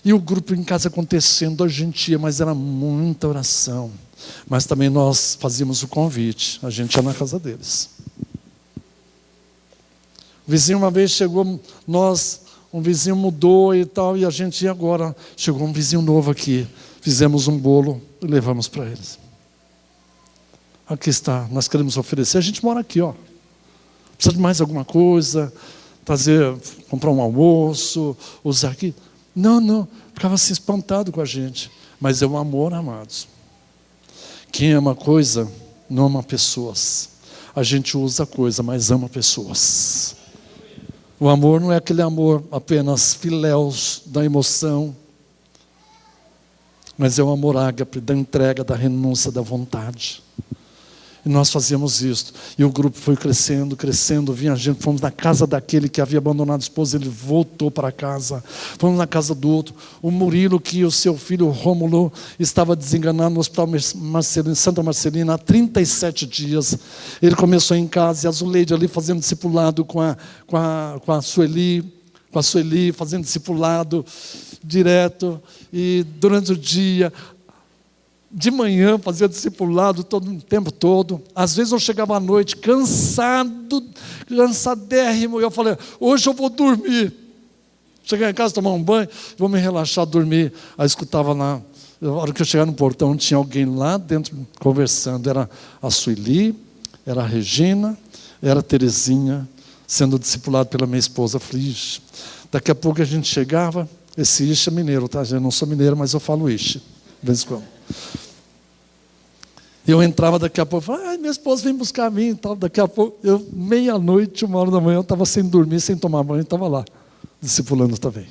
E o grupo em casa acontecendo, a gente ia, mas era muita oração. Mas também nós fazíamos o convite, a gente ia na casa deles. O vizinho uma vez chegou, um vizinho mudou e tal, e a gente ia agora. Chegou um vizinho novo aqui, fizemos um bolo e levamos para eles. Aqui está, nós queremos oferecer. A gente mora aqui, ó. Precisa de mais alguma coisa? Comprar um almoço, usar aqui? Não. Ficava assim espantado com a gente. Mas é um amor, amados. Quem ama coisa, não ama pessoas. A gente usa coisa, mas ama pessoas. O amor não é aquele amor apenas filéus da emoção, mas é o amor ágape, da entrega, da renúncia, da vontade. E nós fazíamos isso. E o grupo foi crescendo, crescendo. Vinha gente, fomos na casa daquele que havia abandonado a esposa, ele voltou para casa. Fomos na casa do outro. O Murilo, que o seu filho Rômulo estava desenganado no hospital Santa Marcelina há 37 dias. Ele começou em casa, e a Zuleide ali fazendo discipulado com a Sueli, fazendo discipulado direto. E durante o dia, de manhã, fazia discipulado o tempo todo. Às vezes eu chegava à noite cansadérrimo, e eu falei, hoje eu vou dormir. Chegar em casa, tomar um banho, vou me relaxar, dormir. Aí escutava lá, na hora que eu chegar no portão, tinha alguém lá dentro conversando. Era a Sueli, era a Regina, era a Terezinha, sendo discipulado pela minha esposa. Falei, ixi. Daqui a pouco a gente chegava, esse ixi é mineiro, tá? Eu não sou mineiro, mas eu falo ixi, de vez em quando. Eu entrava daqui a pouco, falava, minha esposa vem buscar a mim e tal. Daqui a pouco, meia-noite, 1h da manhã, eu estava sem dormir, sem tomar banho, estava lá, discipulando também.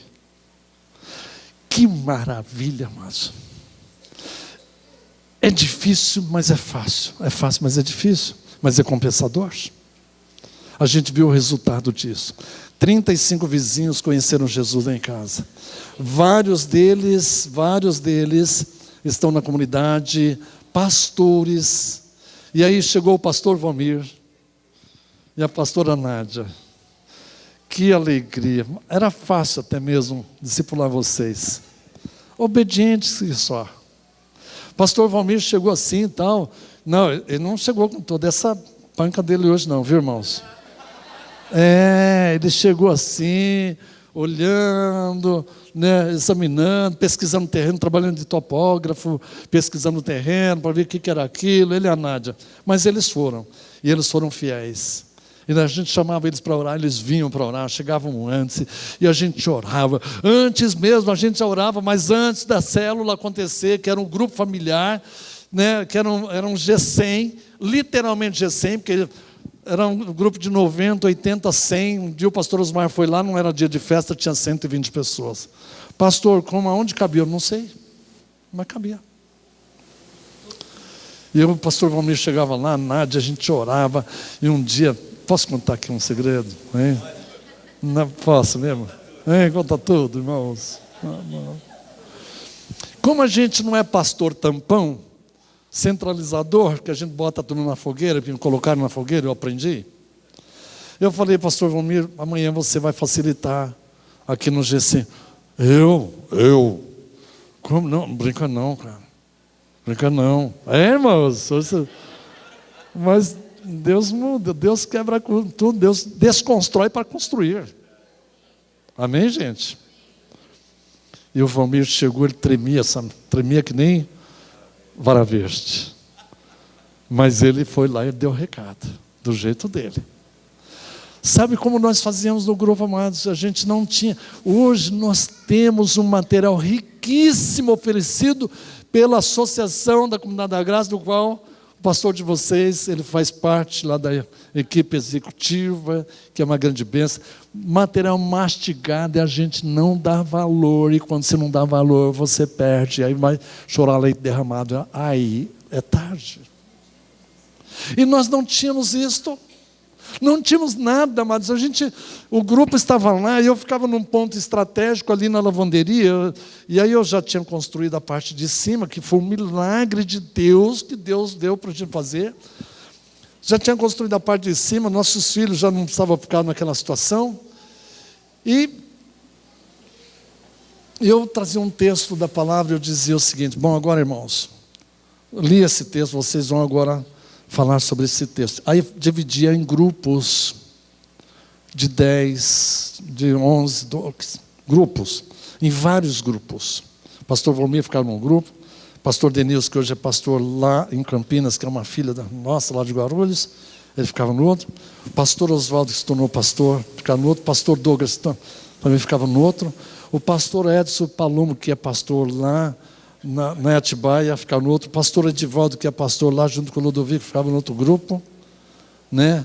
Que maravilha, amados. É difícil, mas é fácil. É fácil, mas é difícil. Mas é compensador. A gente viu o resultado disso. 35 vizinhos conheceram Jesus em casa. Vários deles estão na comunidade, pastores. E aí chegou o pastor Valmir e a pastora Nádia. Que alegria. Era fácil até mesmo discipular vocês. Obedientes e só. Pastor Valmir chegou assim e tal. Não, ele não chegou com toda essa panca dele hoje não, viu, irmãos? Ele chegou assim, olhando, né, examinando, pesquisando o terreno, trabalhando de topógrafo, pesquisando o terreno para ver o que era aquilo, ele e a Nádia. Mas eles foram, e eles foram fiéis. E a gente chamava eles para orar, eles vinham para orar, chegavam antes, e a gente orava. Antes mesmo, a gente já orava, mas antes da célula acontecer, que era um grupo familiar, né, que era um G100, literalmente G100, porque era um grupo de 90, 80, 100. Um dia o pastor Osmar foi lá, não era dia de festa, tinha 120 pessoas. Pastor, aonde cabia? Eu não sei, mas cabia. E o pastor Valmir chegava lá, a Nádia, a gente orava. E um dia, posso contar aqui um segredo? Hein? Não posso mesmo? Conta tudo, irmãos. Como a gente não é pastor tampão, centralizador, que a gente bota tudo na fogueira, que me colocaram na fogueira, eu aprendi. Eu falei, pastor Valmir, amanhã você vai facilitar aqui no GC. Eu? Como não? Brinca não, cara. Brinca não. Irmãos, mas Deus muda, Deus quebra tudo, Deus desconstrói para construir. Amém, gente? E o Valmir chegou, ele tremia que nem vara verde. Mas ele foi lá e deu o recado, do jeito dele. Sabe como nós fazíamos no grupo, amados? A gente não tinha. Hoje nós temos um material riquíssimo oferecido pela Associação da Comunidade da Graça, do qual o pastor de vocês, ele faz parte lá da equipe executiva, que é uma grande bênção. Material mastigado e a gente não dá valor. E quando você não dá valor, você perde. Aí vai chorar leite derramado. Aí é tarde. E nós não tínhamos isto. Não tínhamos nada, mas o grupo estava lá e eu ficava num ponto estratégico ali na lavanderia, e aí eu já tinha construído a parte de cima, que foi um milagre de Deus, que Deus deu para a gente fazer. Já tinha construído a parte de cima, nossos filhos já não precisavam ficar naquela situação. E eu trazia um texto da palavra e eu dizia o seguinte, bom, agora irmãos, li esse texto, vocês vão agora falar sobre esse texto. Aí dividia em grupos de 10, de 11, 12 grupos, em vários grupos. O pastor Valmir ficava num grupo, o pastor Denilson, que hoje é pastor lá em Campinas, que é uma filha nossa lá de Guarulhos, ele ficava no outro. O pastor Oswaldo, que se tornou pastor, ficava no outro. O pastor Douglas também ficava no outro. O pastor Edson Palomo, que é pastor lá na Atibaia, ficava no outro. O pastor Edivaldo, que é pastor lá, junto com o Ludovico, ficava no outro grupo, né?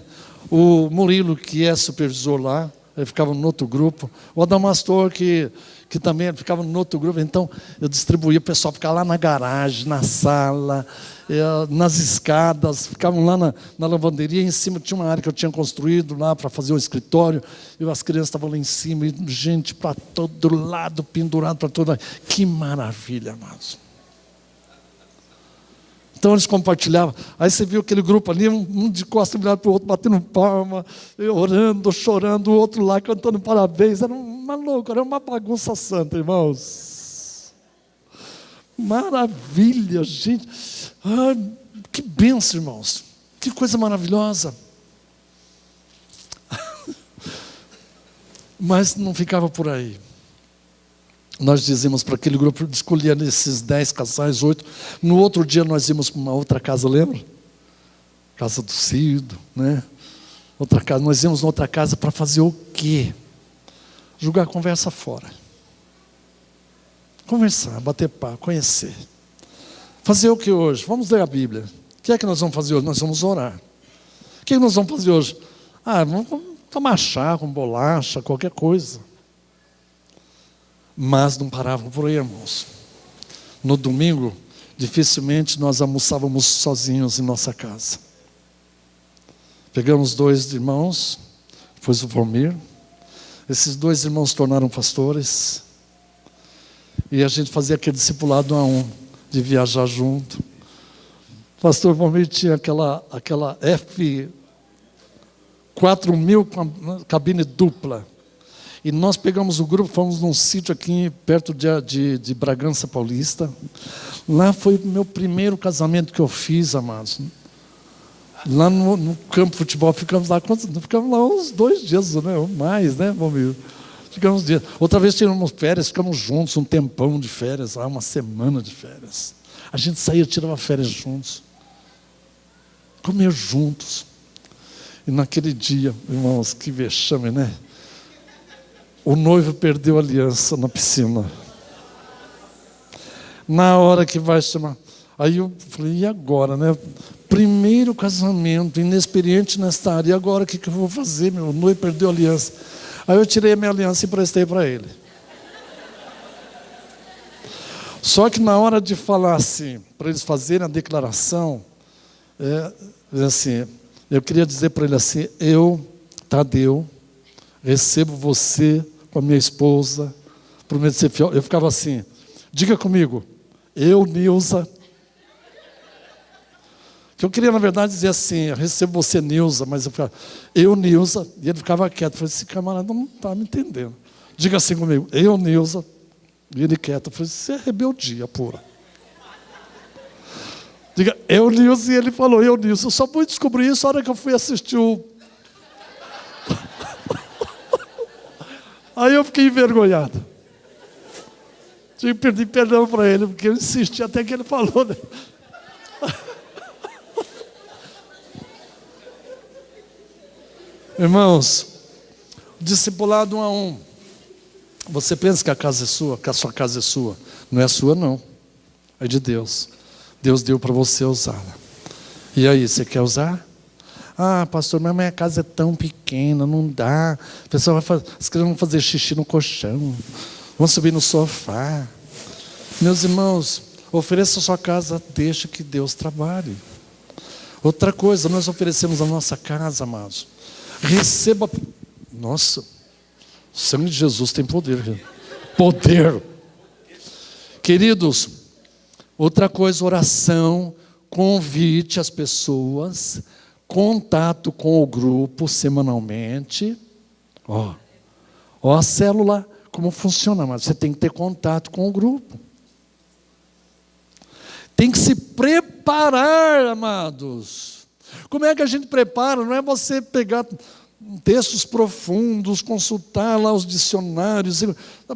O Murilo, que é supervisor lá, ele ficava no outro grupo. O Adamastor, que também ficava no outro grupo. Então, eu distribuía, o pessoal ficava lá na garagem, na sala, nas escadas, ficavam lá na lavanderia. Em cima tinha uma área que eu tinha construído lá para fazer um escritório. E as crianças estavam lá em cima, e gente para todo lado, pendurado para todo lado. Que maravilha, amados. Então eles compartilhavam. Aí você viu aquele grupo ali, um de costas virado para o outro, batendo palma, orando, chorando, o outro lá cantando parabéns. Era uma loucura, era uma bagunça santa, irmãos. Maravilha, gente. Ah, que bênção, irmãos. Que coisa maravilhosa. Mas não ficava por aí. Nós dizíamos para aquele grupo, escolhia esses 10 casais, 8. No outro dia nós íamos para uma outra casa, lembra? Casa do Cido, né? Outra casa. Nós íamos na outra casa para fazer o quê? Jogar a conversa fora. Conversar, bater papo, conhecer. Fazer o que hoje? Vamos ler a Bíblia. O que é que nós vamos fazer hoje? Nós vamos orar. O que é que nós vamos fazer hoje? Vamos tomar chá com bolacha, qualquer coisa. Mas não paravam por aí, irmãos. No domingo, dificilmente nós almoçávamos sozinhos em nossa casa. Pegamos 2 irmãos, depois o Valmir. Esses 2 irmãos se tornaram pastores. E a gente fazia aquele discipulado a um, de viajar junto. O pastor Valmir tinha aquela F4000 com cabine dupla. E nós pegamos o grupo, fomos num sítio aqui perto de Bragança Paulista. Lá foi o meu primeiro casamento que eu fiz, amados. Lá no campo de futebol, ficamos lá uns 2 dias, né? Ou mais, né, Valmir? Ficamos dias. Outra vez tiramos férias, ficamos juntos, um tempão de férias, uma semana de férias. A gente saía, tirava férias juntos. Comer juntos. E naquele dia, irmãos, que vexame, né? O noivo perdeu a aliança na piscina. Na hora que vai chamar. Aí eu falei, e agora, né? Primeiro casamento, inexperiente nesta área. E agora o que eu vou fazer? Meu noivo perdeu a aliança. Aí eu tirei a minha aliança e emprestei para ele. Só que na hora de falar assim, para eles fazerem a declaração, assim, eu queria dizer para ele assim, eu, Tadeu, recebo você com a minha esposa, prometo ser fiel. Eu ficava assim, diga comigo, eu, Nilza. Que eu queria, na verdade, dizer assim, eu recebo você, Nilza, mas eu ficava, eu, Nilza, e ele ficava quieto. Eu falei, esse camarada não está me entendendo. Diga assim comigo, eu, Nilza, e ele quieto. Eu falei, isso é rebeldia pura. Diga, eu, Nilza, e ele falou, eu, Nilza. Eu só fui descobrir isso na hora que eu fui assistir o... Aí eu fiquei envergonhado. Tive que pedir perdão para ele, porque eu insisti até que ele falou, né? Irmãos, discipulado 1 a 1. Você pensa que a casa é sua, que a sua casa é sua. Não é sua, não. É de Deus. Deus deu para você usá-la. E aí, você quer usar? Pastor, mas minha casa é tão pequena, não dá. O pessoal as crianças vão fazer xixi no colchão, vão subir no sofá. Meus irmãos, ofereça a sua casa, deixa que Deus trabalhe. Outra coisa, nós oferecemos a nossa casa, amados. Receba. Nossa, o sangue de Jesus tem poder. Poder. Queridos, outra coisa, oração, convite às pessoas, contato com o grupo semanalmente. Ó a célula, como funciona, mas você tem que ter contato com o grupo. Tem que se preparar, amados. Como é que a gente prepara? Não é você pegar textos profundos, consultar lá os dicionários.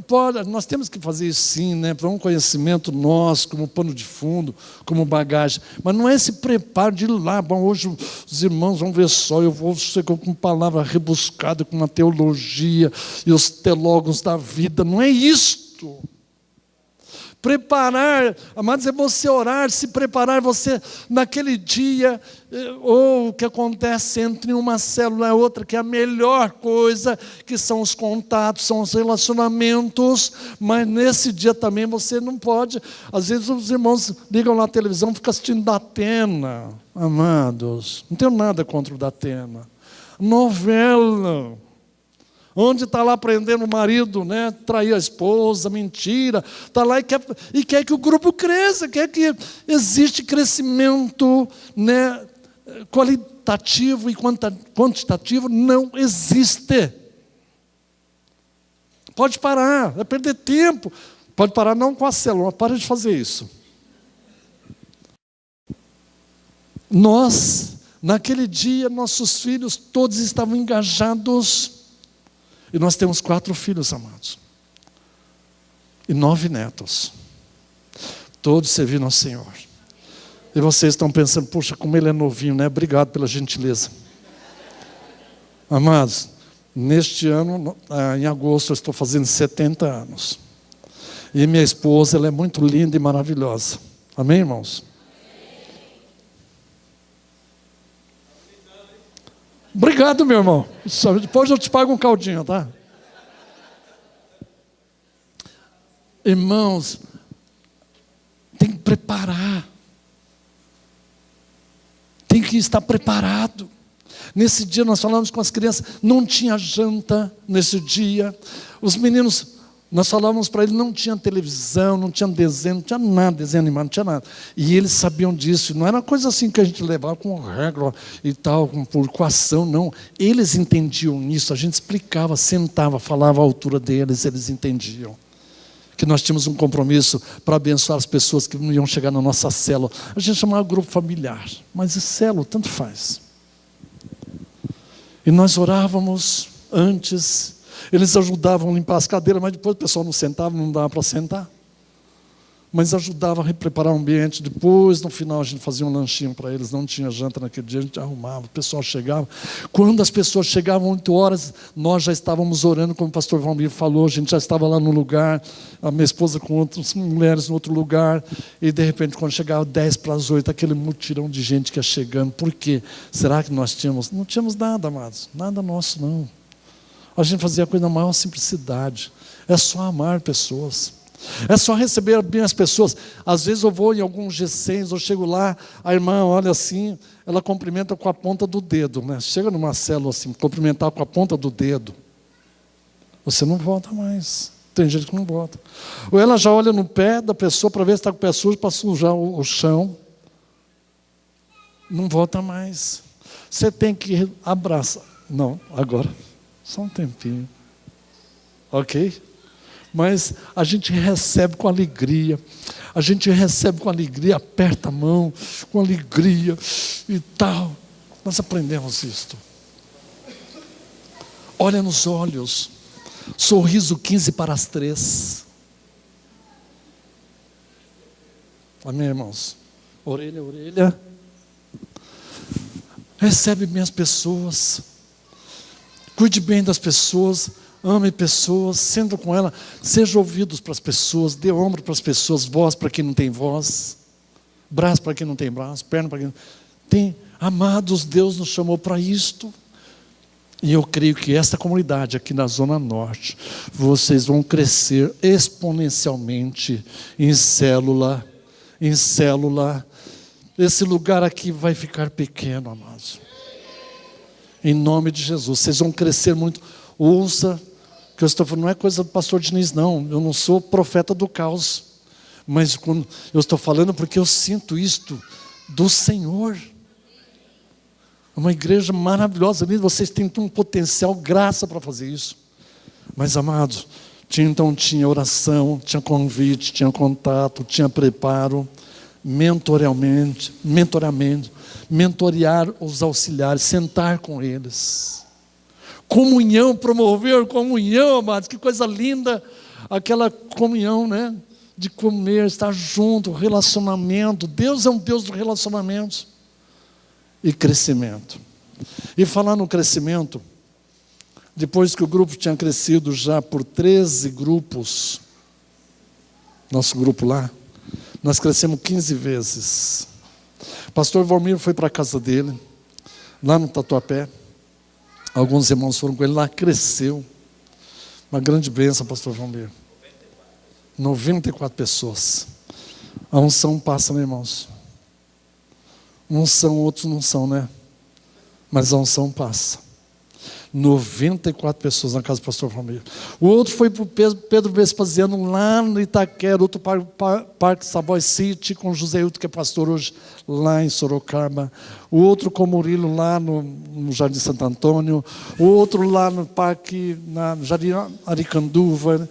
Pode, nós temos que fazer isso sim, né? Para um conhecimento nosso, como pano de fundo, como bagagem. Mas não é esse preparo de ir lá. Bom, hoje os irmãos vão ver só, eu vou chegar com palavra rebuscada, com uma teologia e os teólogos da vida. Não é isto. Preparar, amados, é você orar, se preparar, você naquele dia, ou o que acontece entre uma célula e outra, que é a melhor coisa, que são os contatos, são os relacionamentos, mas nesse dia também você não pode, às vezes os irmãos ligam na televisão, ficam assistindo Datena, amados, não tenho nada contra o Datena, novela, onde está lá prendendo o marido, né? Trair a esposa, mentira. Está lá e quer que o grupo cresça, quer que existe crescimento, né? Qualitativo e quantitativo não existe. Pode parar, vai perder tempo. Pode parar não com a célula, para de fazer isso. Nós, naquele dia, nossos filhos todos estavam engajados. E nós temos 4 filhos, amados. E 9 netos. Todos servindo ao Senhor. E vocês estão pensando, puxa, como ele é novinho, né? Obrigado pela gentileza. Amados, neste ano, em agosto, eu estou fazendo 70 anos. E minha esposa, ela é muito linda e maravilhosa. Amém, irmãos? Obrigado, meu irmão. Depois eu te pago um caldinho, tá? Irmãos, tem que preparar. Tem que estar preparado. Nesse dia nós falamos com as crianças, não tinha janta nesse dia. Os meninos, nós falávamos para eles, não tinha televisão, não tinha desenho, não tinha nada, desenho animado, não tinha nada. E eles sabiam disso, não era coisa assim que a gente levava com regra e tal, por coação, não. Eles entendiam nisso, a gente explicava, sentava, falava à altura deles, eles entendiam. Que nós tínhamos um compromisso para abençoar as pessoas que iam chegar na nossa célula. A gente chamava grupo familiar, mas célula, tanto faz. E nós orávamos antes. Eles ajudavam a limpar as cadeiras, mas depois o pessoal não sentava, não dava para sentar. Mas ajudavam a preparar o ambiente. Depois, no final, a gente fazia um lanchinho para eles. Não tinha janta naquele dia, a gente arrumava. O pessoal chegava. Quando as pessoas chegavam 8 horas, nós já estávamos orando, como o pastor Valmir falou. A gente já estava lá no lugar, a minha esposa com outras mulheres no outro lugar. E, de repente, quando chegava 10 para as 8, aquele mutirão de gente que ia chegando. Por quê? Será que nós tínhamos? Não tínhamos nada, amados. Nada nosso, não. A gente fazia a coisa na maior simplicidade. É só amar pessoas. É só receber bem as pessoas. Às vezes eu vou em alguns G100, eu chego lá, a irmã olha assim, ela cumprimenta com a ponta do dedo, né? Chega numa célula assim, cumprimentar com a ponta do dedo. Você não volta mais. Tem gente que não volta. Ou ela já olha no pé da pessoa para ver se está com o pé sujo, para sujar o chão. Não volta mais. Você tem que abraçar. Não, agora. Só um tempinho. Ok? Mas a gente recebe com alegria. A gente recebe com alegria, aperta a mão, com alegria e tal. Nós aprendemos isto. Olha nos olhos. Sorriso 15 para as 3. Amém, irmãos? Orelha, orelha. Recebe bem as pessoas. Cuide bem das pessoas, ame pessoas, senta com ela, seja ouvidos para as pessoas, dê ombro para as pessoas, voz para quem não tem voz, braço para quem não tem braço, perna para quem não tem. Amados, Deus nos chamou para isto. E eu creio que esta comunidade aqui na Zona Norte, vocês vão crescer exponencialmente em célula. Esse lugar aqui vai ficar pequeno, amados. Em nome de Jesus, vocês vão crescer muito. Ouça, que eu estou falando, não é coisa do pastor Diniz, não. Eu não sou profeta do caos. Mas quando eu estou falando porque eu sinto isto do Senhor. Uma igreja maravilhosa, vocês têm um potencial, graça para fazer isso. Mas, amados, então tinha oração, tinha convite, tinha contato, tinha preparo, mentorear os auxiliares, sentar com eles. Comunhão, promover comunhão, amados, que coisa linda, aquela comunhão, né? De comer, estar junto, relacionamento. Deus é um Deus de relacionamentos e crescimento. E falar no crescimento, depois que o grupo tinha crescido já por 13 grupos, nosso grupo lá, nós crescemos 15 vezes. O pastor Valmir foi para a casa dele, lá no Tatuapé. Alguns irmãos foram com ele lá, cresceu. Uma grande bênção, pastor Valmir. 94 pessoas. A unção passa, né, irmãos? Uns são, outros não são, né? Mas a unção passa. 94 pessoas na casa do pastor Valmir. O outro foi para o Pedro Vespasiano, lá no Itaquera, outro Parque Savoy City, com José Hilton, que é pastor hoje, lá em Sorocaba. O outro com Murilo, lá no Jardim Santo Antônio. O outro lá no Parque, no Jardim Aricanduva,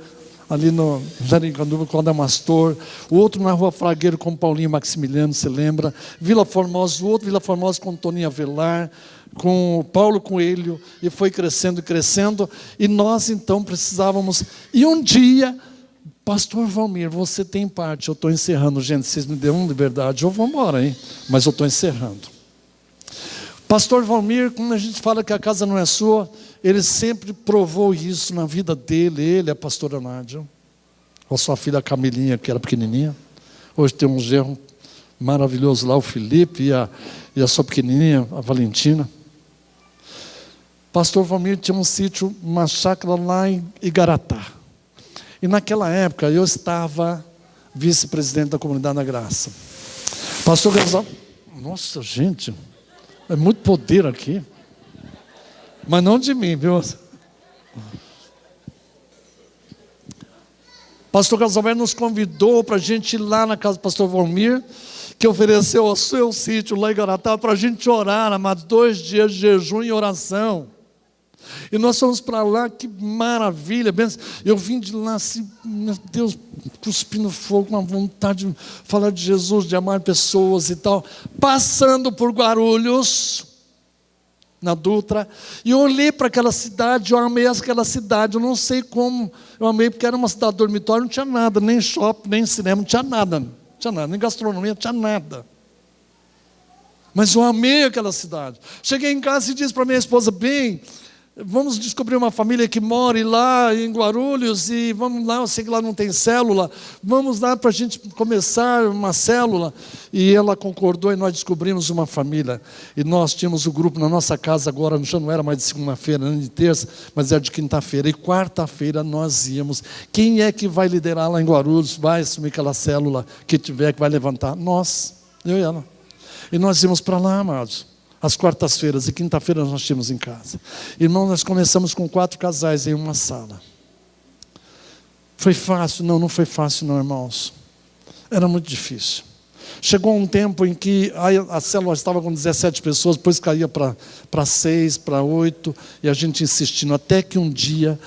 ali no Jardim Aricanduva, com o Adamastor. O outro na Rua Fragueiro, com Paulinho Maximiliano, você lembra? Vila Formosa, o outro Vila Formosa com Toninho Avelar, com Paulo Coelho, e foi crescendo e crescendo, e nós então precisávamos, e um dia, pastor Valmir, você tem parte, eu estou encerrando, gente, vocês me dão liberdade, eu vou embora, hein? Mas eu estou encerrando. Pastor Valmir, quando a gente fala que a casa não é sua, ele sempre provou isso na vida dele, ele, a pastora Nádia, a sua filha Camilinha, que era pequenininha, hoje tem um genro maravilhoso lá, o Felipe, e a sua pequenininha, a Valentina. Pastor Valmir tinha um sítio, uma chácara lá em Igaratá. E naquela época eu estava vice-presidente da Comunidade da Graça. Pastor Gonçalves, nossa gente, é muito poder aqui. Mas não de mim, viu? Pastor Casalver nos convidou para a gente ir lá na casa do pastor Valmir, que ofereceu o seu sítio lá em Igaratá para a gente orar, amados, 2 dias de jejum e oração. E nós fomos para lá, que maravilha. Eu vim de lá assim, meu Deus, cuspindo fogo, com uma vontade de falar de Jesus, de amar pessoas e tal. Passando por Guarulhos, na Dutra, e eu olhei para aquela cidade, eu amei aquela cidade, eu não sei como, eu amei porque era uma cidade dormitório, não tinha nada, nem shopping, nem cinema, não tinha nada, nem gastronomia, não tinha nada. Mas eu amei aquela cidade. Cheguei em casa e disse para minha esposa, bem, vamos descobrir uma família que mora lá em Guarulhos, e vamos lá, eu sei que lá não tem célula, vamos lá para a gente começar uma célula. E ela concordou e nós descobrimos uma família. E nós tínhamos o grupo na nossa casa agora, já não era mais de segunda-feira, nem de terça, mas era de quinta-feira. E quarta-feira nós íamos. Quem é que vai liderar lá em Guarulhos, vai assumir aquela célula que tiver, que vai levantar? Nós, eu e ela. E nós íamos para lá, amados. Às quartas-feiras e quinta-feira nós tínhamos em casa. Irmão, nós começamos com 4 casais em uma sala. Foi fácil? Não, não foi fácil não, irmãos. Era muito difícil. Chegou um tempo em que a célula estava com 17 pessoas, depois caía para 6, para 8, e a gente insistindo, até que um dia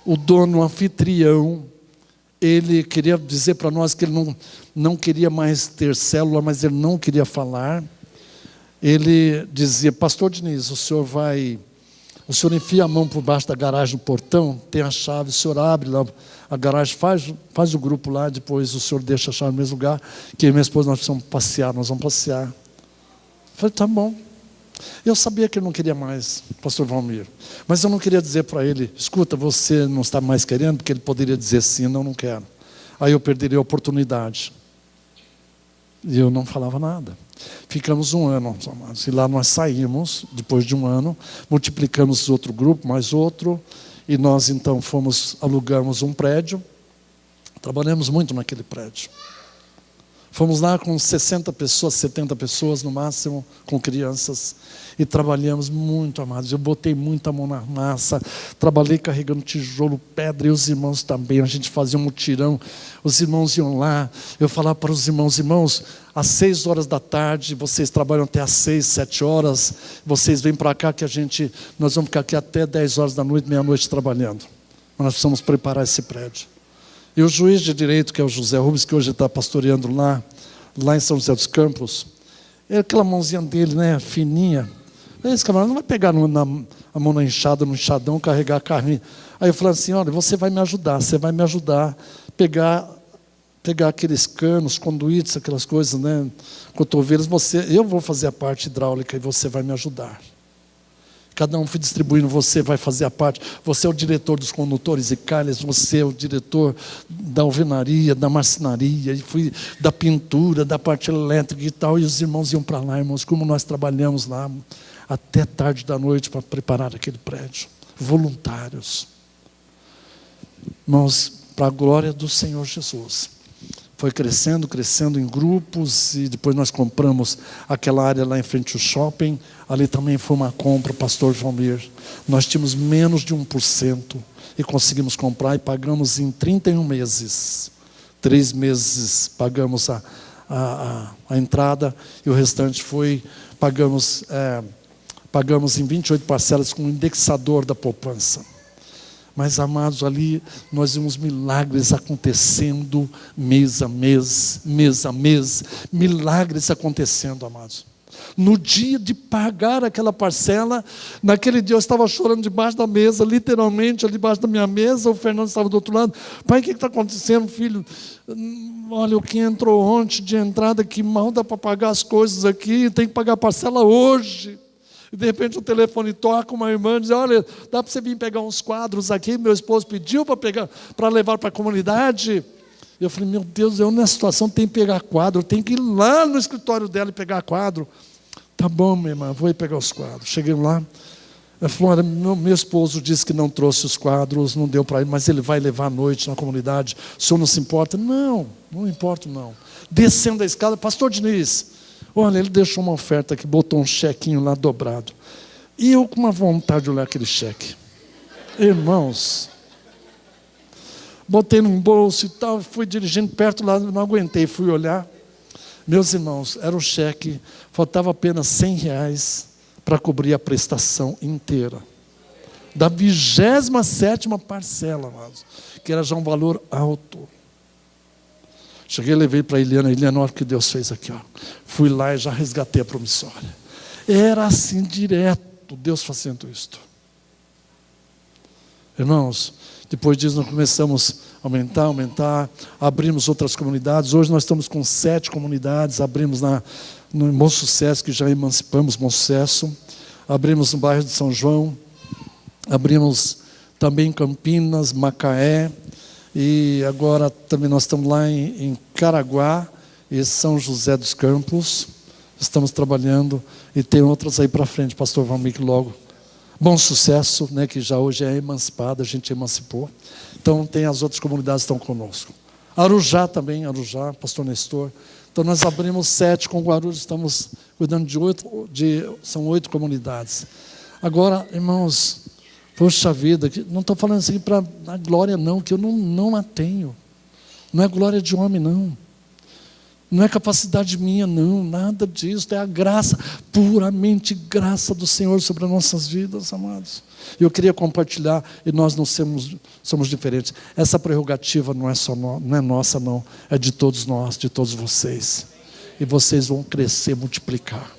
o dono, o anfitrião, ele queria dizer para nós que ele não queria mais ter célula, mas ele não queria falar. Ele dizia, pastor Diniz, o senhor enfia a mão por baixo da garagem do portão, tem a chave, o senhor abre lá a garagem, faz o grupo lá, depois o senhor deixa a chave no mesmo lugar, que minha esposa, nós precisamos passear, nós vamos passear. Eu falei, tá bom. Eu sabia que ele não queria mais, pastor Valmir, mas eu não queria dizer para ele, escuta, você não está mais querendo, porque ele poderia dizer sim, não quero. Aí eu perderia a oportunidade. E eu não falava nada. Ficamos 1 ano, amados, e lá nós saímos, depois de 1 ano, multiplicamos outro grupo, mais outro, e nós então alugamos um prédio, trabalhamos muito naquele prédio. Fomos lá com 60 pessoas, 70 pessoas no máximo, com crianças, e trabalhamos muito, amados. Eu botei muita mão na massa, trabalhei carregando tijolo, pedra, e os irmãos também. A gente fazia um mutirão, os irmãos iam lá, eu falava para os irmãos, às 6 horas da tarde, vocês trabalham até às 6, 7 horas, vocês vêm para cá que nós vamos ficar aqui até 10 horas da noite, meia-noite trabalhando. Mas nós precisamos preparar esse prédio. E o juiz de direito, que é o José Rubens, que hoje está pastoreando lá em São José dos Campos, aquela mãozinha dele, né, fininha. Esse camarada não vai pegar a mão na enxada, no enxadão, carregar a carne. Aí eu falei assim, olha, você vai me ajudar a pegar aqueles canos, conduítes, aquelas coisas, né, cotovelos, eu vou fazer a parte hidráulica e você vai me ajudar. cada um foi distribuindo, você vai fazer a parte, você é o diretor dos condutores e calhas, você é o diretor da alvenaria, da marcenaria, e fui da pintura, da parte elétrica e tal, e os irmãos iam para lá, irmãos, como nós trabalhamos lá, até tarde da noite para preparar aquele prédio, voluntários. Irmãos, para a glória do Senhor Jesus. Foi crescendo, crescendo em grupos, e depois nós compramos aquela área lá em frente ao shopping, ali também foi uma compra, pastor Valmir. Nós tínhamos menos de 1% e conseguimos comprar e pagamos em 31 meses. 3 meses pagamos a entrada e o restante pagamos em 28 parcelas com o indexador da poupança. Mas, amados, ali nós vimos milagres acontecendo mês a mês, milagres acontecendo, amados. No dia de pagar aquela parcela, naquele dia eu estava chorando debaixo da mesa, literalmente, ali debaixo da minha mesa, o Fernando estava do outro lado. Pai, o que está acontecendo, filho? Olha, o que entrou ontem de entrada, que mal dá para pagar as coisas aqui, tem que pagar a parcela hoje. E de repente o telefone toca, uma irmã diz, olha, dá para você vir pegar uns quadros aqui, meu esposo pediu para levar para a comunidade. Eu falei, meu Deus, eu nessa situação tenho que pegar quadro, eu tenho que ir lá no escritório dela e pegar quadro. Tá bom, minha irmã, vou ir pegar os quadros. Cheguei lá, ela falou, olha, meu esposo disse que não trouxe os quadros, não deu para ir, mas ele vai levar à noite na comunidade, o senhor não se importa? Não importo não. Descendo a escada, pastor Diniz, olha, ele deixou uma oferta aqui, botou um chequinho lá dobrado. E eu com uma vontade de olhar aquele cheque. Irmãos, botei num bolso e tal, fui dirigindo perto lá, não aguentei, fui olhar. Meus irmãos, era um cheque, faltava apenas R$100 para cobrir a prestação inteira. Da 27ª parcela, amados, que era já um valor alto. Cheguei e levei para a Eliana, olha o que Deus fez aqui. Ó. Fui lá e já resgatei a promissória. Era assim direto, Deus fazendo isto. Irmãos, depois disso nós começamos a aumentar, abrimos outras comunidades. Hoje nós estamos com 7 comunidades, abrimos no Bom Sucesso, que já emancipamos Bom Sucesso, abrimos no bairro de São João, abrimos também em Campinas, Macaé, e agora também nós estamos lá em Caraguá e São José dos Campos. Estamos trabalhando e tem outras aí para frente, pastor Valmir, logo. Bom Sucesso, né, que já hoje é emancipada, a gente emancipou. Então tem as outras comunidades que estão conosco. Arujá também, pastor Nestor. Então nós abrimos 7 com Guarulhos, estamos cuidando são 8 comunidades. Agora, irmãos, poxa vida, não estou falando assim para a glória não, que eu não a tenho. Não é glória de homem não. Não é capacidade minha não, nada disso. É a graça, puramente graça do Senhor sobre as nossas vidas, amados. Eu queria compartilhar, e nós não somos diferentes. Essa prerrogativa não é nossa não, é de todos nós, de todos vocês. E vocês vão crescer, multiplicar.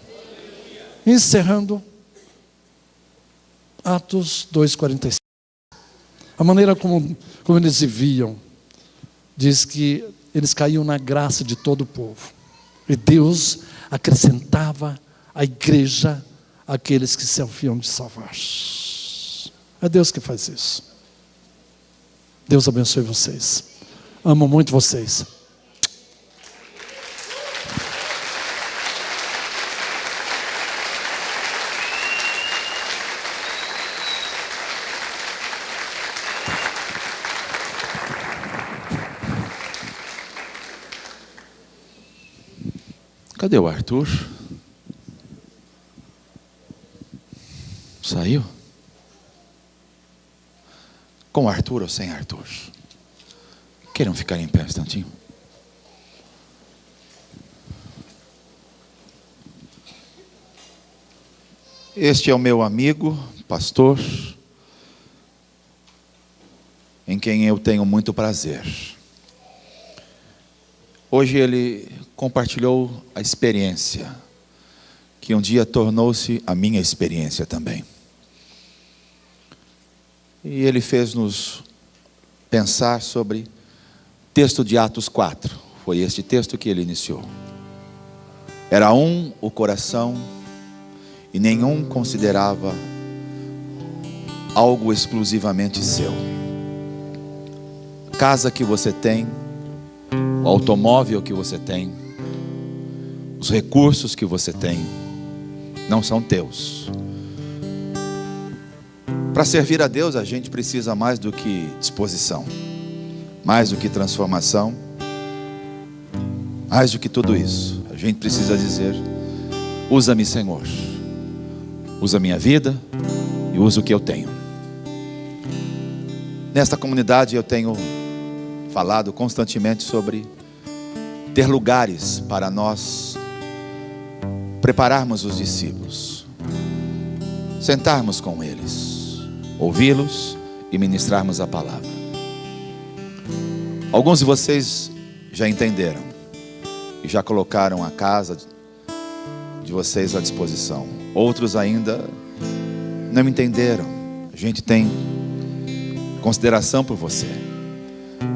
Encerrando, Atos 2,45. A maneira como eles viviam, diz que eles caíam na graça de todo o povo. E Deus acrescentava à igreja aqueles que se haviam de salvar. É Deus que faz isso. Deus abençoe vocês. Amo muito vocês. Cadê o Arthur? Saiu? Com Arthur ou sem Arthur? Queiram ficar em pé um instantinho? Este é o meu amigo, pastor, em quem eu tenho muito prazer. Hoje ele compartilhou a experiência, que um dia tornou-se a minha experiência também. E ele fez-nos pensar sobre o texto de Atos 4. Foi este texto que ele iniciou. Era um o coração, e nenhum considerava algo exclusivamente seu. A casa que você tem, o automóvel que você tem, os recursos que você tem, não são teus. Para servir a Deus, a gente precisa mais do que disposição, mais do que transformação, mais do que tudo isso. A gente precisa dizer: usa-me, Senhor, usa a minha vida e usa o que eu tenho. Nesta comunidade eu tenho falado constantemente sobre ter lugares para nós prepararmos os discípulos, sentarmos com eles, ouvi-los e ministrarmos a palavra. Alguns de vocês já entenderam e já colocaram a casa de vocês à disposição. Outros ainda não entenderam. A gente tem consideração por você.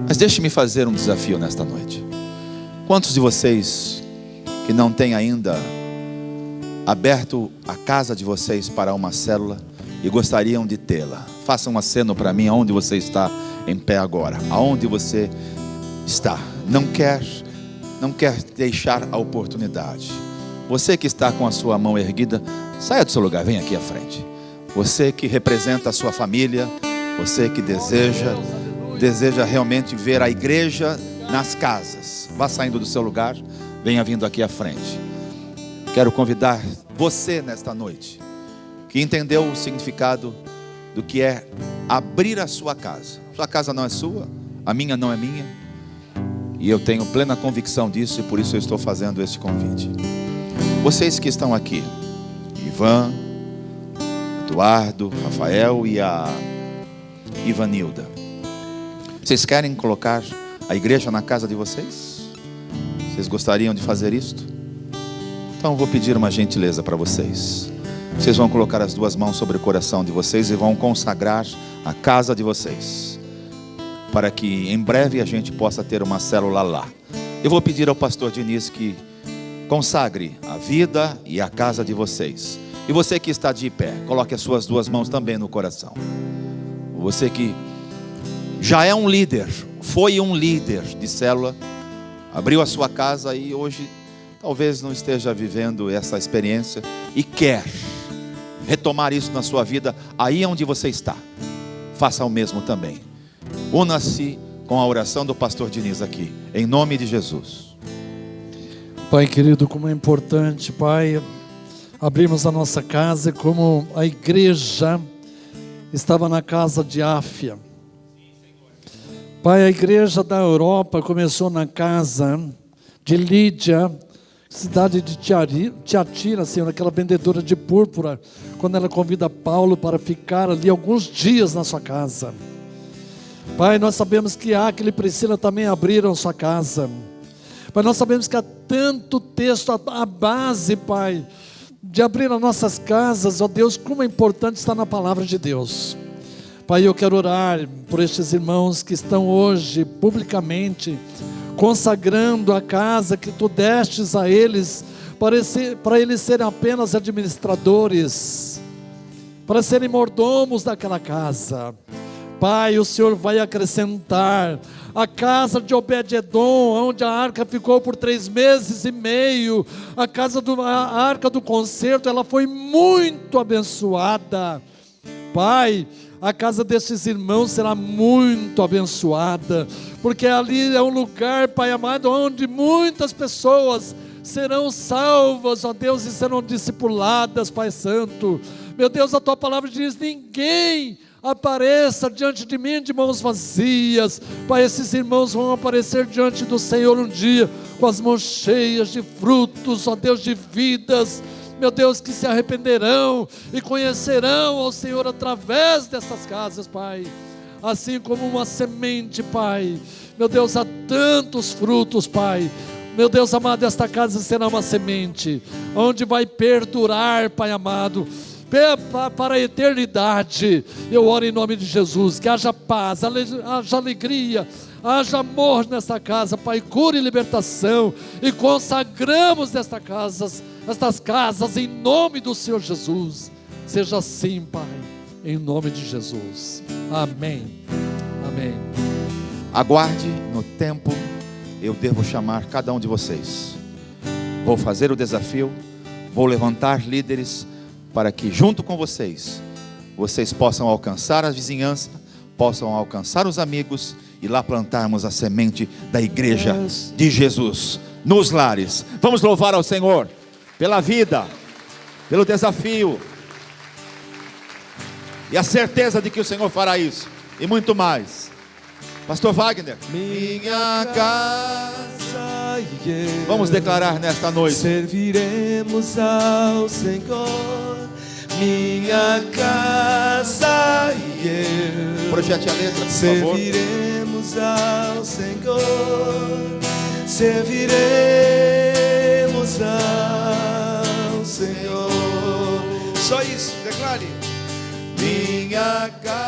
Mas deixe-me fazer um desafio nesta noite. Quantos de vocês que não têm ainda aberto a casa de vocês para uma célula e gostariam de tê-la? Façam um aceno para mim aonde você está em pé agora. Aonde você está. Não quer deixar a oportunidade. Você que está com a sua mão erguida, saia do seu lugar, vem aqui à frente. Você que representa a sua família, você que deseja realmente ver a igreja nas casas, vá saindo do seu lugar, venha vindo aqui à frente. Quero convidar você nesta noite, que entendeu o significado do que é abrir a sua casa. Sua casa não é sua, a minha não é minha, e eu tenho plena convicção disso, e por isso eu estou fazendo este convite. Vocês que estão aqui, Ivan, Eduardo, Rafael e a Ivanilda, vocês querem colocar a igreja na casa de vocês? Vocês gostariam de fazer isto? Então eu vou pedir uma gentileza para vocês. Vocês vão colocar as duas mãos sobre o coração de vocês e vão consagrar a casa de vocês, para que em breve a gente possa ter uma célula lá. Eu vou pedir ao pastor Diniz que consagre a vida e a casa de vocês. E você que está de pé, coloque as suas duas mãos também no coração. Você que já é um líder, foi um líder de célula, abriu a sua casa e hoje talvez não esteja vivendo essa experiência e quer retomar isso na sua vida, aí onde você está, faça o mesmo também. Una-se com a oração do pastor Diniz aqui, em nome de Jesus. Pai querido, como é importante, Pai, abrimos a nossa casa, como a igreja estava na casa de Áfia. Pai, a igreja da Europa começou na casa de Lídia, cidade de Tiatira, Senhor, aquela vendedora de púrpura, quando ela convida Paulo para ficar ali alguns dias na sua casa. Pai, nós sabemos que Áquila e Priscila também abriram sua casa. Pai, nós sabemos que há tanto texto, a base, Pai, de abrir as nossas casas, ó Deus, como é importante estar na palavra de Deus. Pai, eu quero orar por estes irmãos que estão hoje publicamente consagrando a casa que Tu destes a eles, para eles serem apenas administradores, para serem mordomos daquela casa. Pai, o Senhor vai acrescentar a casa de Obed-edom, onde a arca ficou por 3 meses e meio, a arca do concerto, ela foi muito abençoada. Pai, a casa desses irmãos será muito abençoada, porque ali é um lugar, Pai amado, onde muitas pessoas serão salvas, ó Deus, e serão discipuladas, Pai Santo. Meu Deus, a Tua palavra diz: ninguém apareça diante de mim de mãos vazias. Pai, esses irmãos vão aparecer diante do Senhor um dia, com as mãos cheias de frutos, ó Deus, de vidas, meu Deus, que se arrependerão e conhecerão ao Senhor através dessas casas, Pai. Assim como uma semente, Pai, meu Deus, há tantos frutos, Pai. Meu Deus amado, esta casa será uma semente, onde vai perdurar, Pai amado, para a eternidade. Eu oro em nome de Jesus, que haja paz, haja alegria, haja amor nesta casa, Pai, cura e libertação, e consagramos estas casas em nome do Senhor Jesus. Seja assim, Pai, em nome de Jesus. Amém. Amém. Aguarde no tempo, eu devo chamar cada um de vocês. Vou fazer o desafio, vou levantar líderes para que junto com vocês possam alcançar a vizinhança, possam alcançar os amigos e lá plantarmos a semente da igreja de Jesus nos lares. Vamos louvar ao Senhor pela vida, pelo desafio e a certeza de que o Senhor fará isso e muito mais. Pastor Wagner, minha casa, vamos declarar nesta noite: serviremos ao Senhor, minha casa e eu. Projete a letra, por favor. Serviremos ao Senhor, serviremos ao Senhor. Só isso, declare. Minha casa.